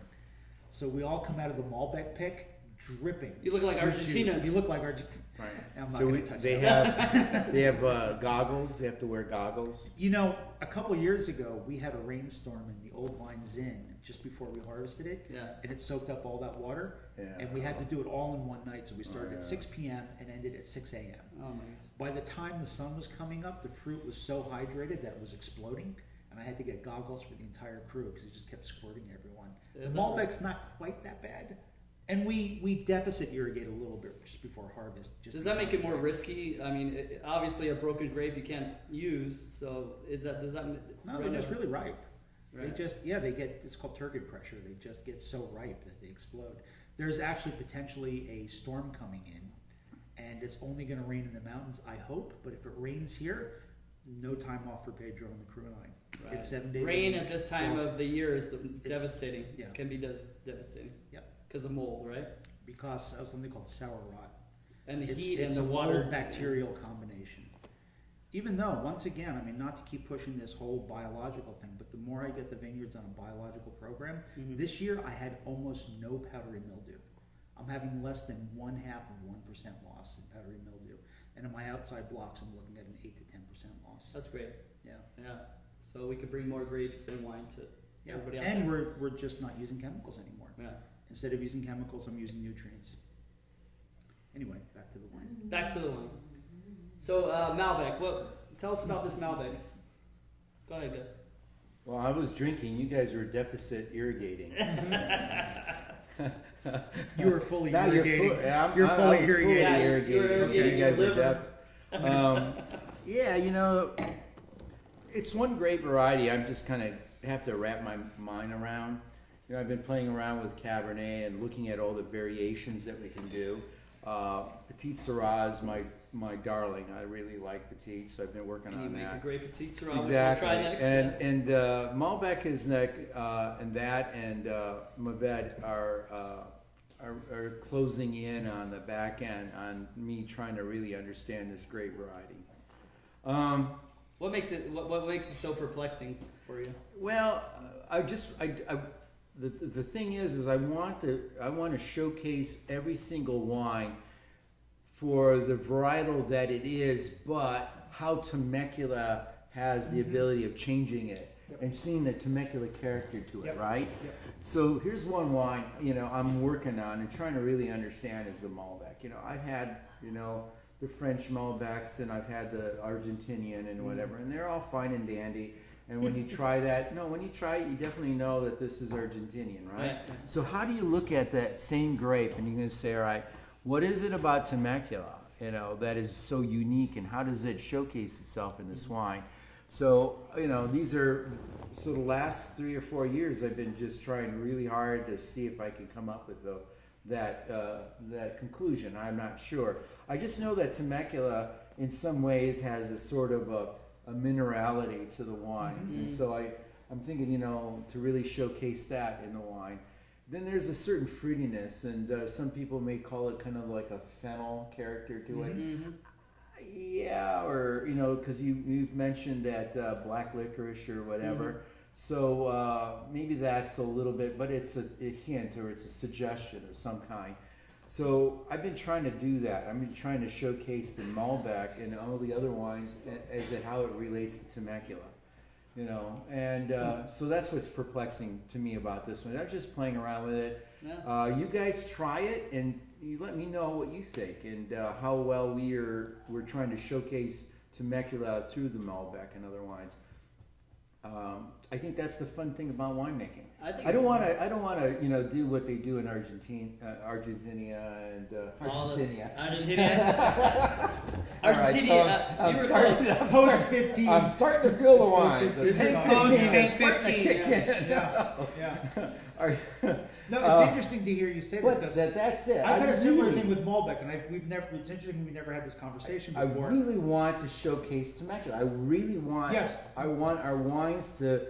So we all come out of the Malbec pick dripping. You look like with juice. Argentinians. You look like Argentinians. Right. I'm not So going to touch they that. have goggles. They have to wear goggles. You know, a couple of years ago, we had a rainstorm in the old wine Zin just before we harvested it. Yeah. And it soaked up all that water. Yeah. And we had to do it all in one night. So we started yeah. at 6 p.m. and ended at 6 a.m. Oh my. By the time the sun was coming up, the fruit was so hydrated that it was exploding. And I had to get goggles for the entire crew because it just kept squirting everyone. Is The Malbec's not quite that bad. And we deficit irrigate a little bit just before harvest. Does that make it more risky? I mean, obviously a broken grape you can't use. So does that? No, they're just really ripe. Right. They just, it's called turgid pressure. They just get so ripe that they explode. There's actually potentially a storm coming in, and it's only going to rain in the mountains, I hope. But if it rains here, no time off for Pedro and the crew and I. Right. It's 7 days. Rain a week. at this time of the year is It's- devastating. yeah. Can be devastating. Yep. Because of mold, right? Because of something called sour rot. And the It's- heat it's and the a water. mold bacterial combination. Even though, once again, I mean, not to keep pushing this whole biological thing, but the more I get the vineyards on a biological program, Mhm. this year I had almost no powdery mildew. I'm having less than 1/2 of 1% loss in powdery mildew. And in my outside blocks, I'm looking at an 8 to 10% loss. That's great. Yeah. Yeah. So we could bring more grapes and wine to everybody out And there. we're just not using chemicals anymore. Yeah. Instead of using chemicals, I'm using nutrients. Anyway, back to the wine. Back to the wine. So Malbec, tell us about this Malbec. Go ahead, guys. Well, I was drinking. You guys were deficit irrigating. You were fully Now irrigating. I You're fully was irrigating. Yeah, irrigating. you're irrigating You guys your are liver. Yeah, you know, it's one great variety. I'm just kind of have to wrap my mind around. You know, I've been playing around with Cabernet and looking at all the variations that we can do. Petite Sirah is my darling. I really like Petite, so I've been working And you on make that. a great Petite Sirah, Exactly, which we'll try next. and Malbec is and that and Mourvèdre are closing in on the back end on me trying to really understand this great variety. What makes it so perplexing for you? Well, the thing is I want to showcase every single wine for the varietal that it is, but how Temecula has the ability of changing it and seeing the Temecula character to it, right? Yep. So here's one wine, you know, I'm working on and trying to really understand is the Malbec. You know, I've had, you know, the French Malbecs and I've had the Argentinian and whatever, and they're all fine and dandy. And when you try that, when you try it, you definitely know that this is Argentinian, right? Yeah. So how do you look at that same grape and you're going to say, all right, what is it about Temecula, you know, that is so unique, and how does it showcase itself in this wine? So, you know, the last 3 or 4 years, I've been just trying really hard to see if I can come up with that conclusion. I'm not sure. I just know that Temecula, in some ways, has a sort of a minerality to the wines, and so I'm thinking, you know, to really showcase that in the wine. Then there's a certain fruitiness, and some people may call it kind of like a fennel character to it. Yeah, or, you know, because you've mentioned that black licorice or whatever. So maybe that's a little bit, but it's a hint or it's a suggestion of some kind. So I've been trying to do that. I've been trying to showcase the Malbec and all the other wines as to how it relates to Temecula. You know, and so that's what's perplexing to me about this one. I'm just playing around with it. Yeah. You guys try it, and you let me know what you think and how well we're trying to showcase Temecula through the Malbec and other wines. I think that's the fun thing about winemaking. I don't want to, you know, do what they do in Argentina and Argentina. Argentina. All right, so you were close. Post 15. I'm starting to feel the wine. The This is tank post 15 is 15, starting to kick in. Yeah. Are- No, it's interesting to hear you say this But because that's it. I've had I a similar really- thing with Malbec, and it's interesting we never had this conversation I before. really want to showcase Temecula. I really want. Yes. I want our wines to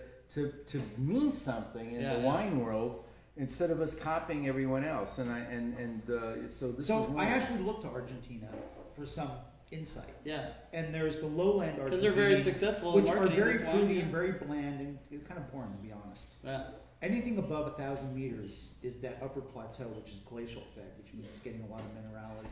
mean something in the wine world instead of us copying everyone else. And so this is. So one I of them. actually looked to Argentina for some insight. Yeah. And there's the lowland Because they're very Argentinian, successful in which are marketing very this wine. fruity Yeah. and very bland and it's kind of boring to be honest. Yeah. Anything above 1,000 meters is that upper plateau, which is glacial fed, which means it's getting a lot of minerality.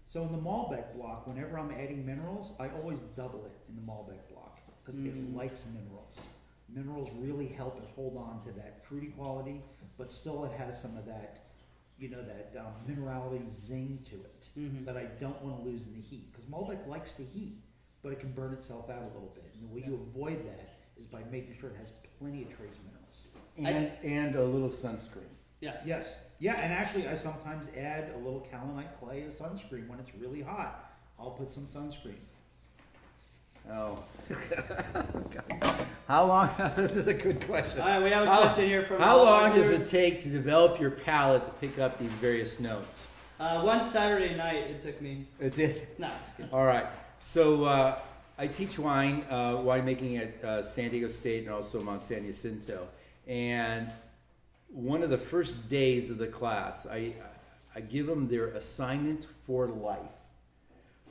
So in the Malbec block, whenever I'm adding minerals, I always double it in the Malbec block because it likes minerals. Minerals really help it hold on to that fruity quality, but still it has some of that, you know, that minerality zing to it that I don't want to lose in the heat. Because Malbec likes the heat, but it can burn itself out a little bit. And the way you avoid that is by making sure it has plenty of trace minerals. And a little sunscreen. Yeah. Yes. Yeah, and actually I sometimes add a little calamite clay as sunscreen when it's really hot. I'll put some sunscreen. Oh. How long? This is a good question. All right, we have a question here from. How long does it take to develop your palate to pick up these various notes? One Saturday night it took me. It did. No, just kidding. All right. So I teach winemaking at San Diego State and also Mount San Jacinto. And one of the first days of the class, I give them their assignment for life.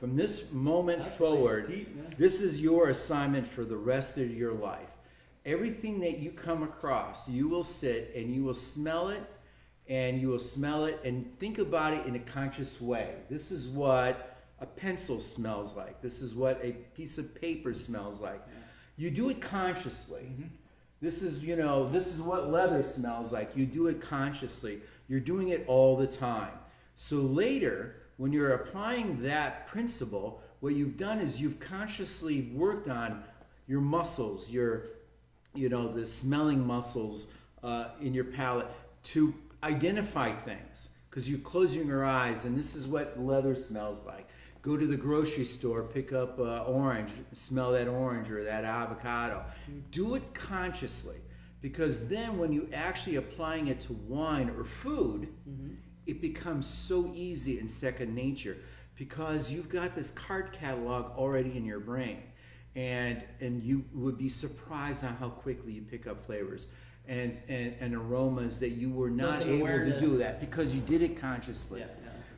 From this moment forward, deep, man. this is your assignment for the rest of your life. Everything that you come across, you will sit and you will smell it, and you will smell it and think about it in a conscious way. This is what a pencil smells like. This is what a piece of paper smells like. You do it consciously. This is, you know, this is what leather smells like. You do it consciously. You're doing it all the time. So later, when you're applying that principle, what you've done is you've consciously worked on your muscles, your, you know, the smelling muscles in your palate to identify things. Because you're closing your eyes, and this is what leather smells like. Go to the grocery store, pick up orange, smell that orange or that avocado. Do it consciously, because then when you're actually applying it to wine or food, it becomes so easy and second nature, because you've got this card catalog already in your brain, and you would be surprised on how quickly you pick up flavors and aromas that you were not able to do that because you did it consciously. Yeah.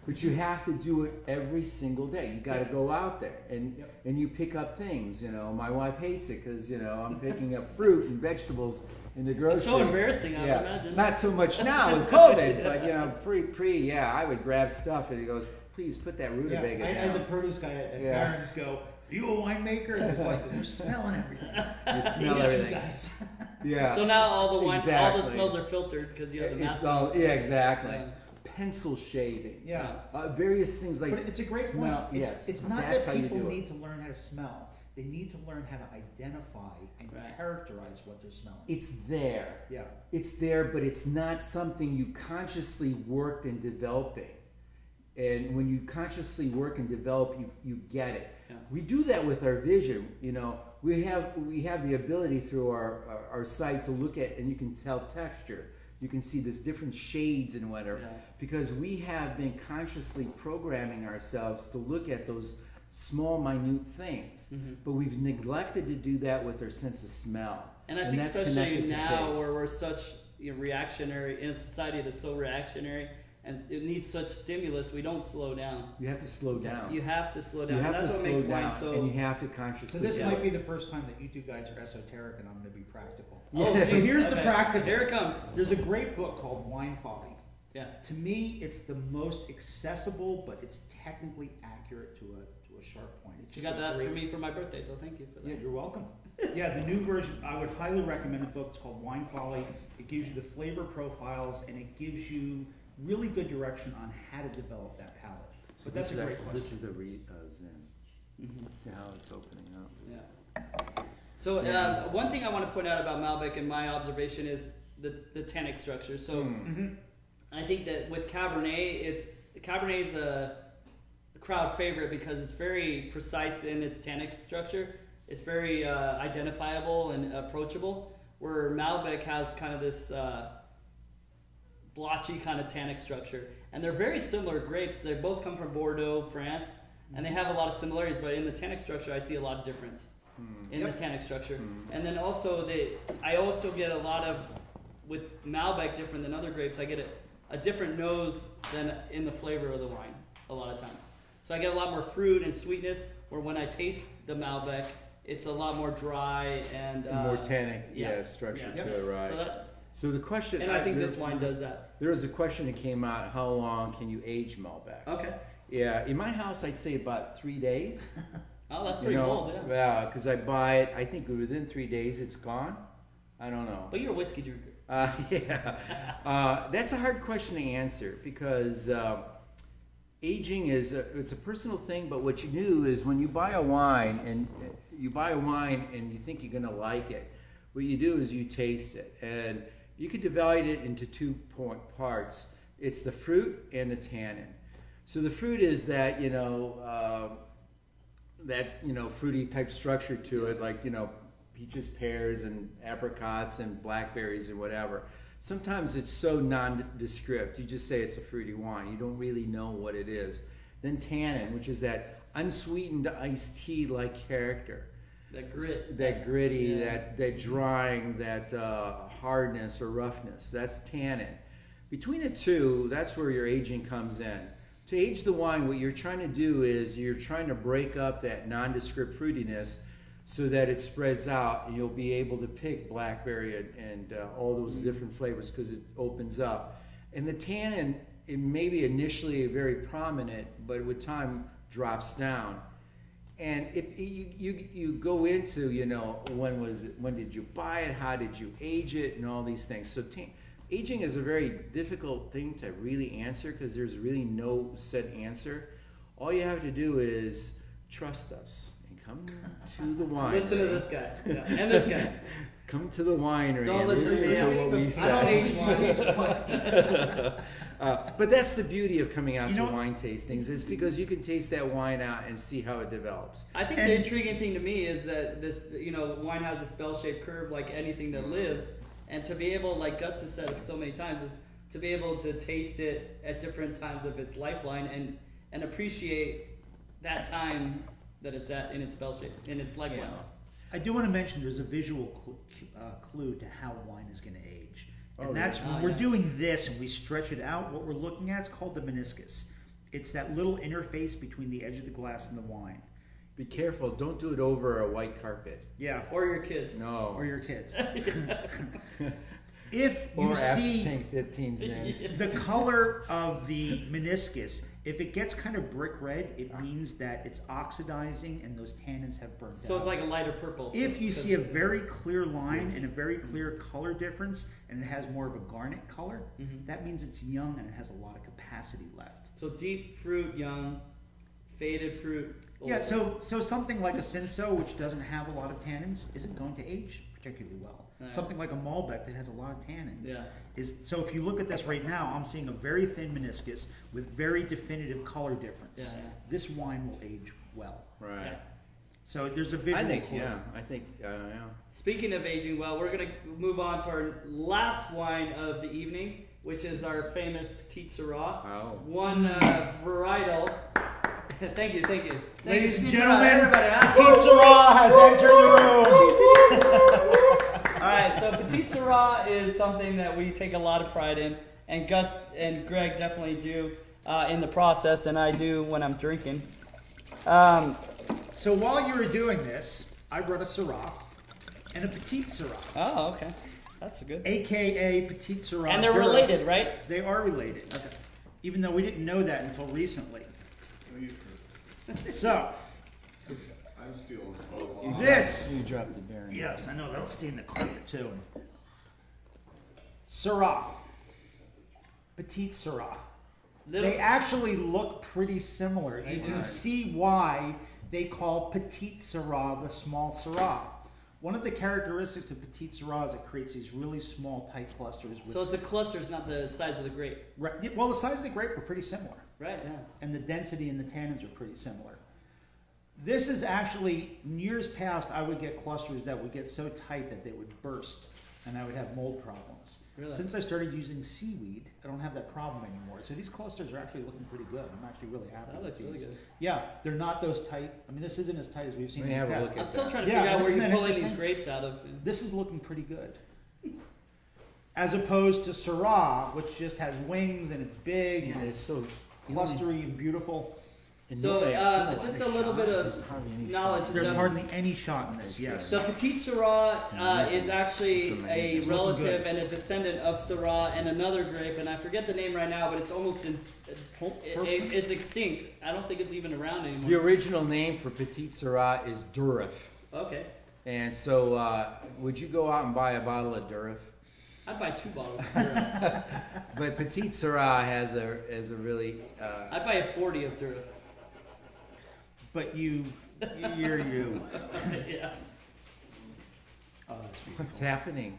But you have to do it every single day. You got to go out there and you pick up things. You know, my wife hates it because, you know, I'm picking up fruit and vegetables in the grocery. It's so embarrassing, I would imagine. Not so much now with COVID, but you know, I would grab stuff and he goes, please put that rutabaga down. I had the produce guy at Barron's go, are you a winemaker? And they're like, we're smelling everything. You smell everything. Guys. Yeah. So now all the wine, all Exactly. the smells are filtered because you have the It's mask all, on. yeah, exactly. Yeah. Pencil shavings. Yeah. Various things like But it's a great smell. point. Yes. It's not That's that how you people do it. need to learn how to smell. They need to learn how to identify and characterize what they're smelling. It's there. Yeah. It's there, but it's not something you consciously worked in developing. And when you consciously work and develop, you get it. Yeah. We do that with our vision. You know, we have the ability through our sight to look at, and you can tell texture. You can see this different shades and whatever, because we have been consciously programming ourselves to look at those small, minute things. But we've neglected to do that with our sense of smell. And I think that's especially connected to now taste. where we're such reactionary, in a society that's so reactionary, and it needs such stimulus, we don't slow down. You have to slow down. You have to slow down. You have and that's to what slow makes wine down, so. and you have to consciously. So this do might it. be the first time that you two guys are esoteric and I'm going to be practical. Oh, Yeah. So here's the okay. practical. Here it comes. There's a great book called Wine Folly. Yeah. To me, it's the most accessible, but it's technically accurate to a sharp point. It's You just got a that great- for me for my birthday, so thank you for that. Yeah, you're welcome. Yeah, the new version, I would highly recommend the book. It's called Wine Folly. It gives you the flavor profiles and it gives you really good direction on how to develop that palate. But that's a great question. This is the Zen. See how it's opening up. Yeah. So Yeah. one thing I want to point out about Malbec in my observation is the tannic structure. So I think that with Cabernet, Cabernet is a crowd favorite because it's very precise in its tannic structure. It's very identifiable and approachable, where Malbec has kind of this blotchy kind of tannic structure. And they're very similar grapes. They both come from Bordeaux, France, and they have a lot of similarities, but in the tannic structure, I see a lot of difference in the tannic structure. And then also, I also get a lot of, with Malbec, different than other grapes, I get a different nose than in the flavor of the wine a lot of times. So I get a lot more fruit and sweetness, where when I taste the Malbec, it's a lot more dry and more tannic, structure to it, right? So the question, and I think this wine does that. There was a question that came out: how long can you age Malbec? Okay. Yeah, in my house, I'd say about 3 days. Oh, that's pretty old, yeah. Yeah, because I buy it. I think within 3 days it's gone. I don't know. But you're a whiskey drinker. That's a hard question to answer because aging it's a personal thing. But what you do is when you buy a wine and you think you're going to like it, what you do is you taste it, and you could divide it into 2 parts. It's the fruit and the tannin. So the fruit is that fruity type structure to it, like peaches, pears, and apricots, and blackberries, and whatever. Sometimes it's so nondescript. You just say it's a fruity wine. You don't really know what it is. Then tannin, which is that unsweetened iced tea like character. That grit. That gritty, that drying, that hardness or roughness. That's tannin. Between the two, that's where your aging comes in. To age the wine, what you're trying to do is you're trying to break up that nondescript fruitiness so that it spreads out, and you'll be able to pick blackberry and all those different flavors because it opens up. And the tannin, it may be initially very prominent, but with time drops down. And you go into, when did you buy it, how did you age it, and all these things. So aging is a very difficult thing to really answer because there's really no set answer. All you have to do is trust us and come to the winery. Listen to this guy. Yeah. And this guy. Come to the winery Don't and listen listen to what we say. But that's the beauty of coming out to wine tastings, is because you can taste that wine out and see how it develops. I think the intriguing thing to me is that this, wine has this bell-shaped curve like anything that lives. And to be able, like Gus has said so many times, is to be able to taste it at different times of its lifeline and appreciate that time that it's at in its bell shape, in its lifeline. Yeah. I do want to mention there's a visual clue to how wine is going to age. And that's when we're doing this and we stretch it out, what we're looking at is called the meniscus. It's that little interface between the edge of the glass and the wine. Be careful, don't do it over a white carpet. Yeah. Or your kids. No. Or your kids. If you or see tank 15's in. the color of the meniscus, if it gets kind of brick red, it means that it's oxidizing and those tannins have burnt out. So it's like a lighter purple. If you see a very clear line and a very clear color difference and it has more of a garnet color, that means it's young and it has a lot of capacity left. So deep fruit, young, faded fruit. Old. Yeah, so something like a Cinsault, which doesn't have a lot of tannins, isn't going to age particularly well. Something like a Malbec that has a lot of tannins. So if you look at this right now, I'm seeing a very thin meniscus with very definitive color difference. This wine will age well. Right. Yeah. So there's a visual clue. I think. Speaking of aging well, we're going to move on to our last wine of the evening, which is our famous Petite Sirah. Oh. One varietal. Thank you. Ladies and Petite gentlemen, Sirah, everybody. Petite Sirah has entered the room. All right, so Petite Sirah is something that we take a lot of pride in, and Gus and Greg definitely do in the process, and I do when I'm drinking. So while you were doing this, I brought a Syrah and a Petite Sirah. Oh, okay. That's a good. AKA Petite Sirah. And they're related, right? They are related. Okay. Even though we didn't know that until recently. So, I'm stealing. this. You dropped the bearing. Yes, I know. That'll stay in the carpet too. Syrah. Petite Sirah. They actually look pretty similar. You can see why they call Petite Sirah the small Syrah. One of the characteristics of Petite Sirah is it creates these really small, tight clusters. With, So it's the clusters, not the size of the grape. right, yeah, well, the size of the grape are pretty similar. Right, yeah. And the density and the tannins are pretty similar. This is actually, in years past, I would get clusters that would get so tight that they would burst and I would have mold problems. Really? Since I started using seaweed, I don't have that problem anymore. So these clusters are actually looking pretty good. I'm actually really happy That with looks these. really good. Yeah, they're not those tight. I mean, this isn't as tight as we've seen Let me in have the a past. look I'm at still that. trying to Yeah, figure out where isn't you're that pulling these interesting? grapes out of. This is looking pretty good. As opposed to Syrah, which just has wings and it's big Yeah, and it's so clustery and beautiful. So, just a little bit of knowledge. There's The- hardly any shot in this, yes. The Petite Sirah is actually it's a amazing. It's looking relative good. and a descendant of Syrah and another grape, and I forget the name right now, but it's almost it's extinct. I don't think it's even around anymore. The original name for Petite Sirah is Durif. Okay, And so, would you go out and buy a bottle of Durif? I'd buy 2 bottles. Of Durif. But Petite Sirah has a really. I'd buy a 40 of Durif. But you're you. Yeah. Oh, that's beautiful. What's happening?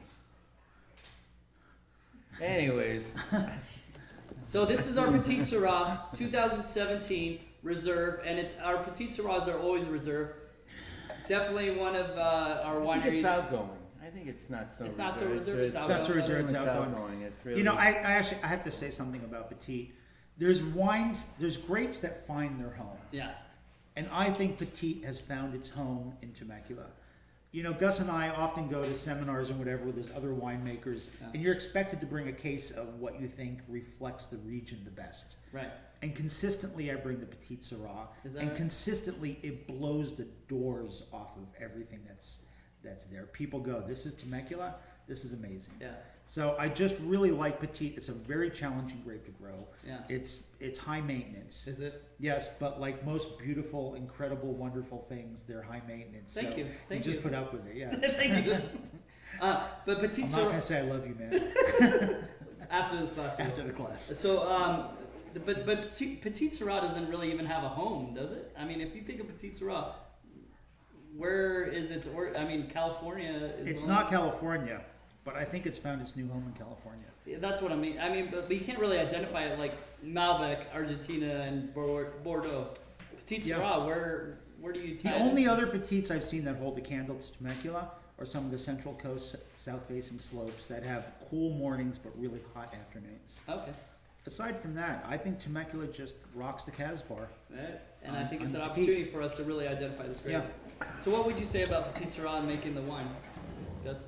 Anyways, So this is our Petite Sirah, 2017 reserve, and it's our Petite Sirahs are always reserve. Definitely one of our I think it's wineries. outgoing. I think it's not so. It's not so reserved. reserved, it's It's not so outgoing. reserved, it's It's outgoing. It's really. You know, I actually I have to say something about Petite. There's wines, there's grapes that find their home. Yeah. And I think Petite has found its home in Temecula. You know, Gus and I often go to seminars and whatever where there's other winemakers, Yeah. and you're expected to bring a case of what you think reflects the region the best. Right. And consistently, I bring the Petite Sirah, Is that and right? consistently, it blows the doors off of everything that's there. People go, "This is Temecula. This is amazing." Yeah. So I just really like Petite. It's a very challenging grape to grow. Yeah. It's high maintenance. Is it? Yes, but like most beautiful, incredible, wonderful things, they're high maintenance. Thank so you. Thank just you. put up with it. Yeah. Thank you. But Petite I'm not gonna Sirah say I love you, man. after this class. After the class. So, but Petite Sirah doesn't really even have a home, does it? I mean, if you think of Petite Sirah, where is its? I mean, California. It's the not home. California, but I think it's found its new home in California. Yeah, that's what I mean. I mean, but you can't really identify it like Malbec, Argentina, and Bordeaux. Petite Yeah. Sirah, where do you? The tie it only into? other Petites I've seen that hold the candle to Temecula are some of the Central Coast south-facing slopes that have cool mornings but really hot afternoons. Okay. Aside from that, I think Temecula just rocks the Casbah. Right. And I think it's an Petite. opportunity for us to really identify this grape. Yeah. So what would you say about Petite Sirah and making the wine? Yes.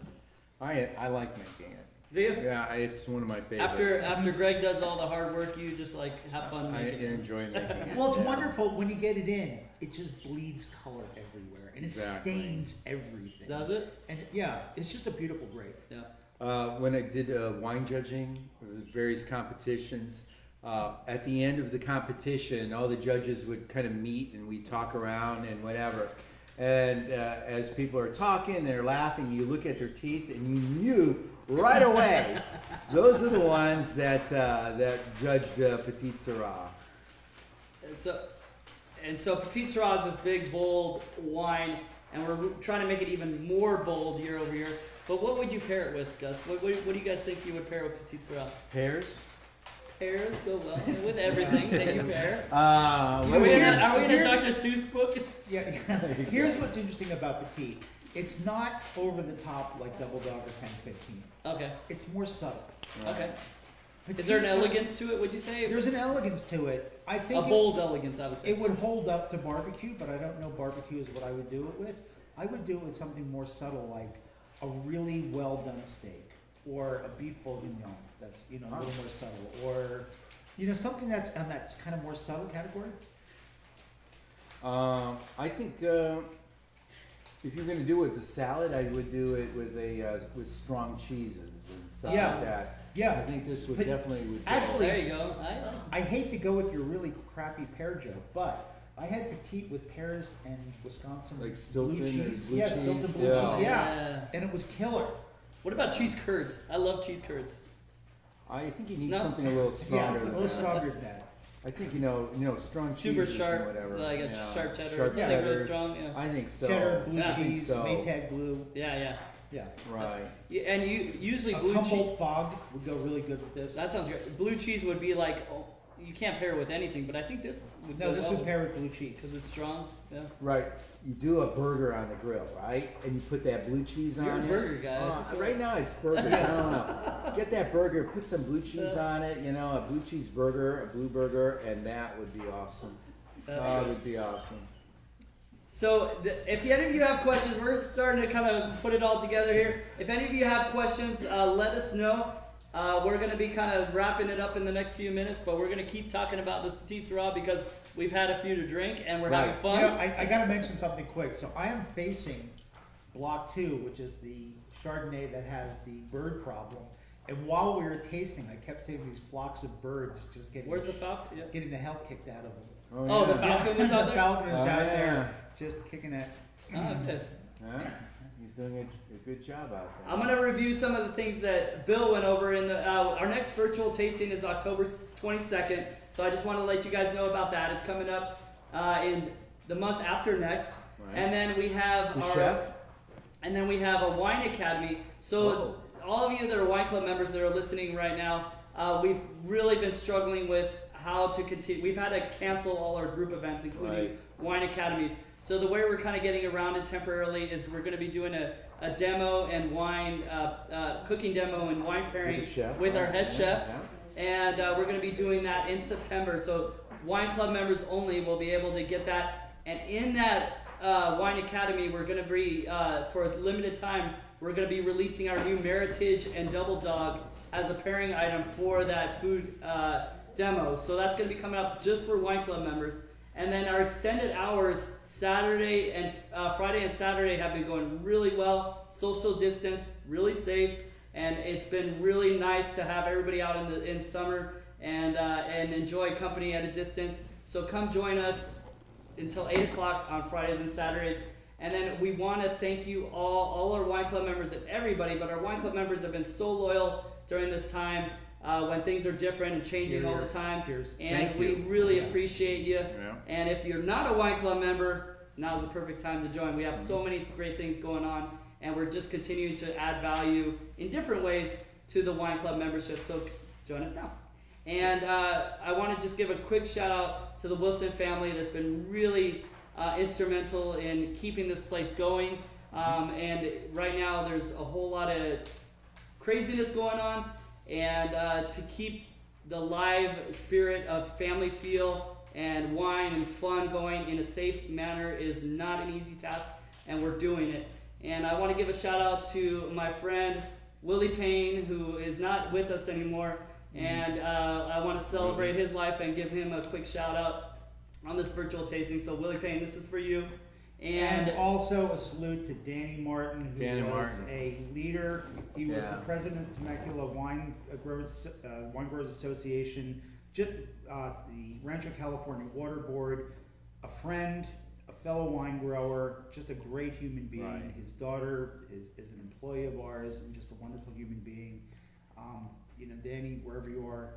I like making it. Do you? Yeah, it's one of my favorites. After Greg does all the hard work, you just like have fun I making it. enjoy making it. Well, it's yeah. wonderful when you get it in. It just bleeds color everywhere, and it Exactly. stains everything. Does it? And yeah, it's just a beautiful grape. Yeah. When I did wine judging, there was various competitions. At the end of the competition, all the judges would kind of meet and we talk around and whatever. And as people are talking, they're laughing. You look at their teeth, and you knew right away those are the ones that judged Petite Sirah. And so Petite Sirah is this big, bold wine, and we're trying to make it even more bold year over year. But what would you pair it with, Gus? What do you guys think you would pair with Petite Sirah? Pears. Pears go well with everything that you pair. What Are we in is- a Dr. Seuss book? Yeah. Here's what's interesting about Petite. It's not over the top like Double Dog or 1015. Okay. It's more subtle. Okay. Petite Is there an Sirah- elegance to it? Would you say There's an elegance to it. I a think bold elegance? I would say. it would hold up to barbecue, but I don't know barbecue is what I would do it with. I would do it with something more subtle, like a really well done steak, or a beef bourguignon. That's a little more subtle, or something that's kind of more subtle category. I think if you're going to do it with the salad, I would do it with with strong cheeses and stuff Yeah. like that. Yeah. I think this would But definitely would. go. actually- There you go. I hate to go with your really crappy pear joke, but I had Petite with pears and Wisconsin Like Stilton blue and cheese. blue Yeah, cheese, Stilton blue yeah. cheese. Yeah, and it was killer. What about cheese curds? I love cheese curds. I think you need No. something a little Yeah, stronger a than little that. stronger than that. I think strong Super cheeses sharp, and whatever. like a yeah. sharp cheddar, Sharp something cheddar. really strong. Yeah, I think so. Cheddar, blue Yeah. I think cheese, so. Maytag blue. yeah. Yeah. Right. Yeah, and you usually A blue cheese. Humboldt fog would go really good with this. That sounds great. Blue cheese would be like you can't pair it with anything, but I think this would No, go this well would pair with blue cheese. because it's strong. Yeah. Right. You do a burger on the grill, right? And you put that blue cheese You're on a it. burger guy. Right now it's burgers. I don't know. Get that burger, put some blue cheese on it, a blue cheese burger, a blue burger, and that would be awesome. That's That good. would be awesome. So, if any of you have questions, we're starting to kind of put it all together here. If any of you have questions, let us know. We're going to be kind of wrapping it up in the next few minutes, but we're going to keep talking about this Petite Sirah because we've had a few to drink and we're having fun. I got to mention something quick. So I am facing Block 2, which is the Chardonnay that has the bird problem. And while we were tasting, I kept seeing these flocks of birds just getting Where's the falcon? Yeah. getting the hell kicked out of them. Oh, the falcon was out The there? falcon was Oh, out yeah. there just kicking it. Oh, good. Huh? He's doing a good job out there. I'm going to review some of the things that Bill went over in the. Our next virtual tasting is October 22nd, so I just want to let you guys know about that. It's coming up in the month after next, Right. and then we have The our chef? and then we have a wine academy. So all of you that are wine club members that are listening right now, we've really been struggling with how to continue. We've had to cancel all our group events, including Right. wine academies. So the way we're kind of getting around it temporarily is we're going to be doing a demo and wine cooking demo and wine pairing With the chef, with our right? head Yeah, chef, yeah. and we're going to be doing that in September. So wine club members only will be able to get that. And in that wine academy, we're going to be for a limited time. We're going to be releasing our new Meritage and Double Dog as a pairing item for that food demo. So that's going to be coming up just for wine club members. And then our extended hours, Saturday and Friday and Saturday, have been going really well. Social distance, really safe, and it's been really nice to have everybody out in summer and enjoy company at a distance. So come join us until 8 o'clock on Fridays and Saturdays. And then we want to thank you all our wine club members and everybody, but our wine club members have been so loyal during this time when things are different and changing all the time. Cheers. And Thank we you. really appreciate you. Yeah. And if you're not a wine club member, now's the perfect time to join. We have so many great things going on, and we're just continuing to add value in different ways to the wine club membership. So join us now. And I want to just give a quick shout out to the Wilson family that's been really instrumental in keeping this place going. And right now there's a whole lot of craziness going on, and to keep the live spirit of family feel and wine and fun going in a safe manner is not an easy task, and we're doing it. And I want to give a shout out to my friend Willie Payne, who is not with us anymore, and I want to celebrate his life and give him a quick shout out on this virtual tasting. So Willie Payne, this is for you. And also a salute to Danny Martin, who Danny was Martin. a leader. He was Yeah. the president of Temecula Wine Growers Association, the Rancho California Water Board, a friend, a fellow wine grower, just a great human being. Right. His daughter is an employee of ours and just a wonderful human being. Danny, wherever you are,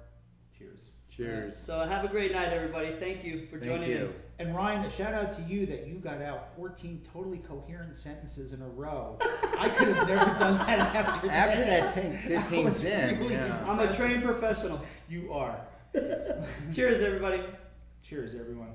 cheers. Cheers. So have a great night, everybody. Thank you for Thank joining you. in. And Ryan, a shout out to you that you got out 14 totally coherent sentences in a row. I could have never done that after that. After that 15 was in, really yeah. I'm a trained professional. You are. Cheers, everybody. Cheers, everyone.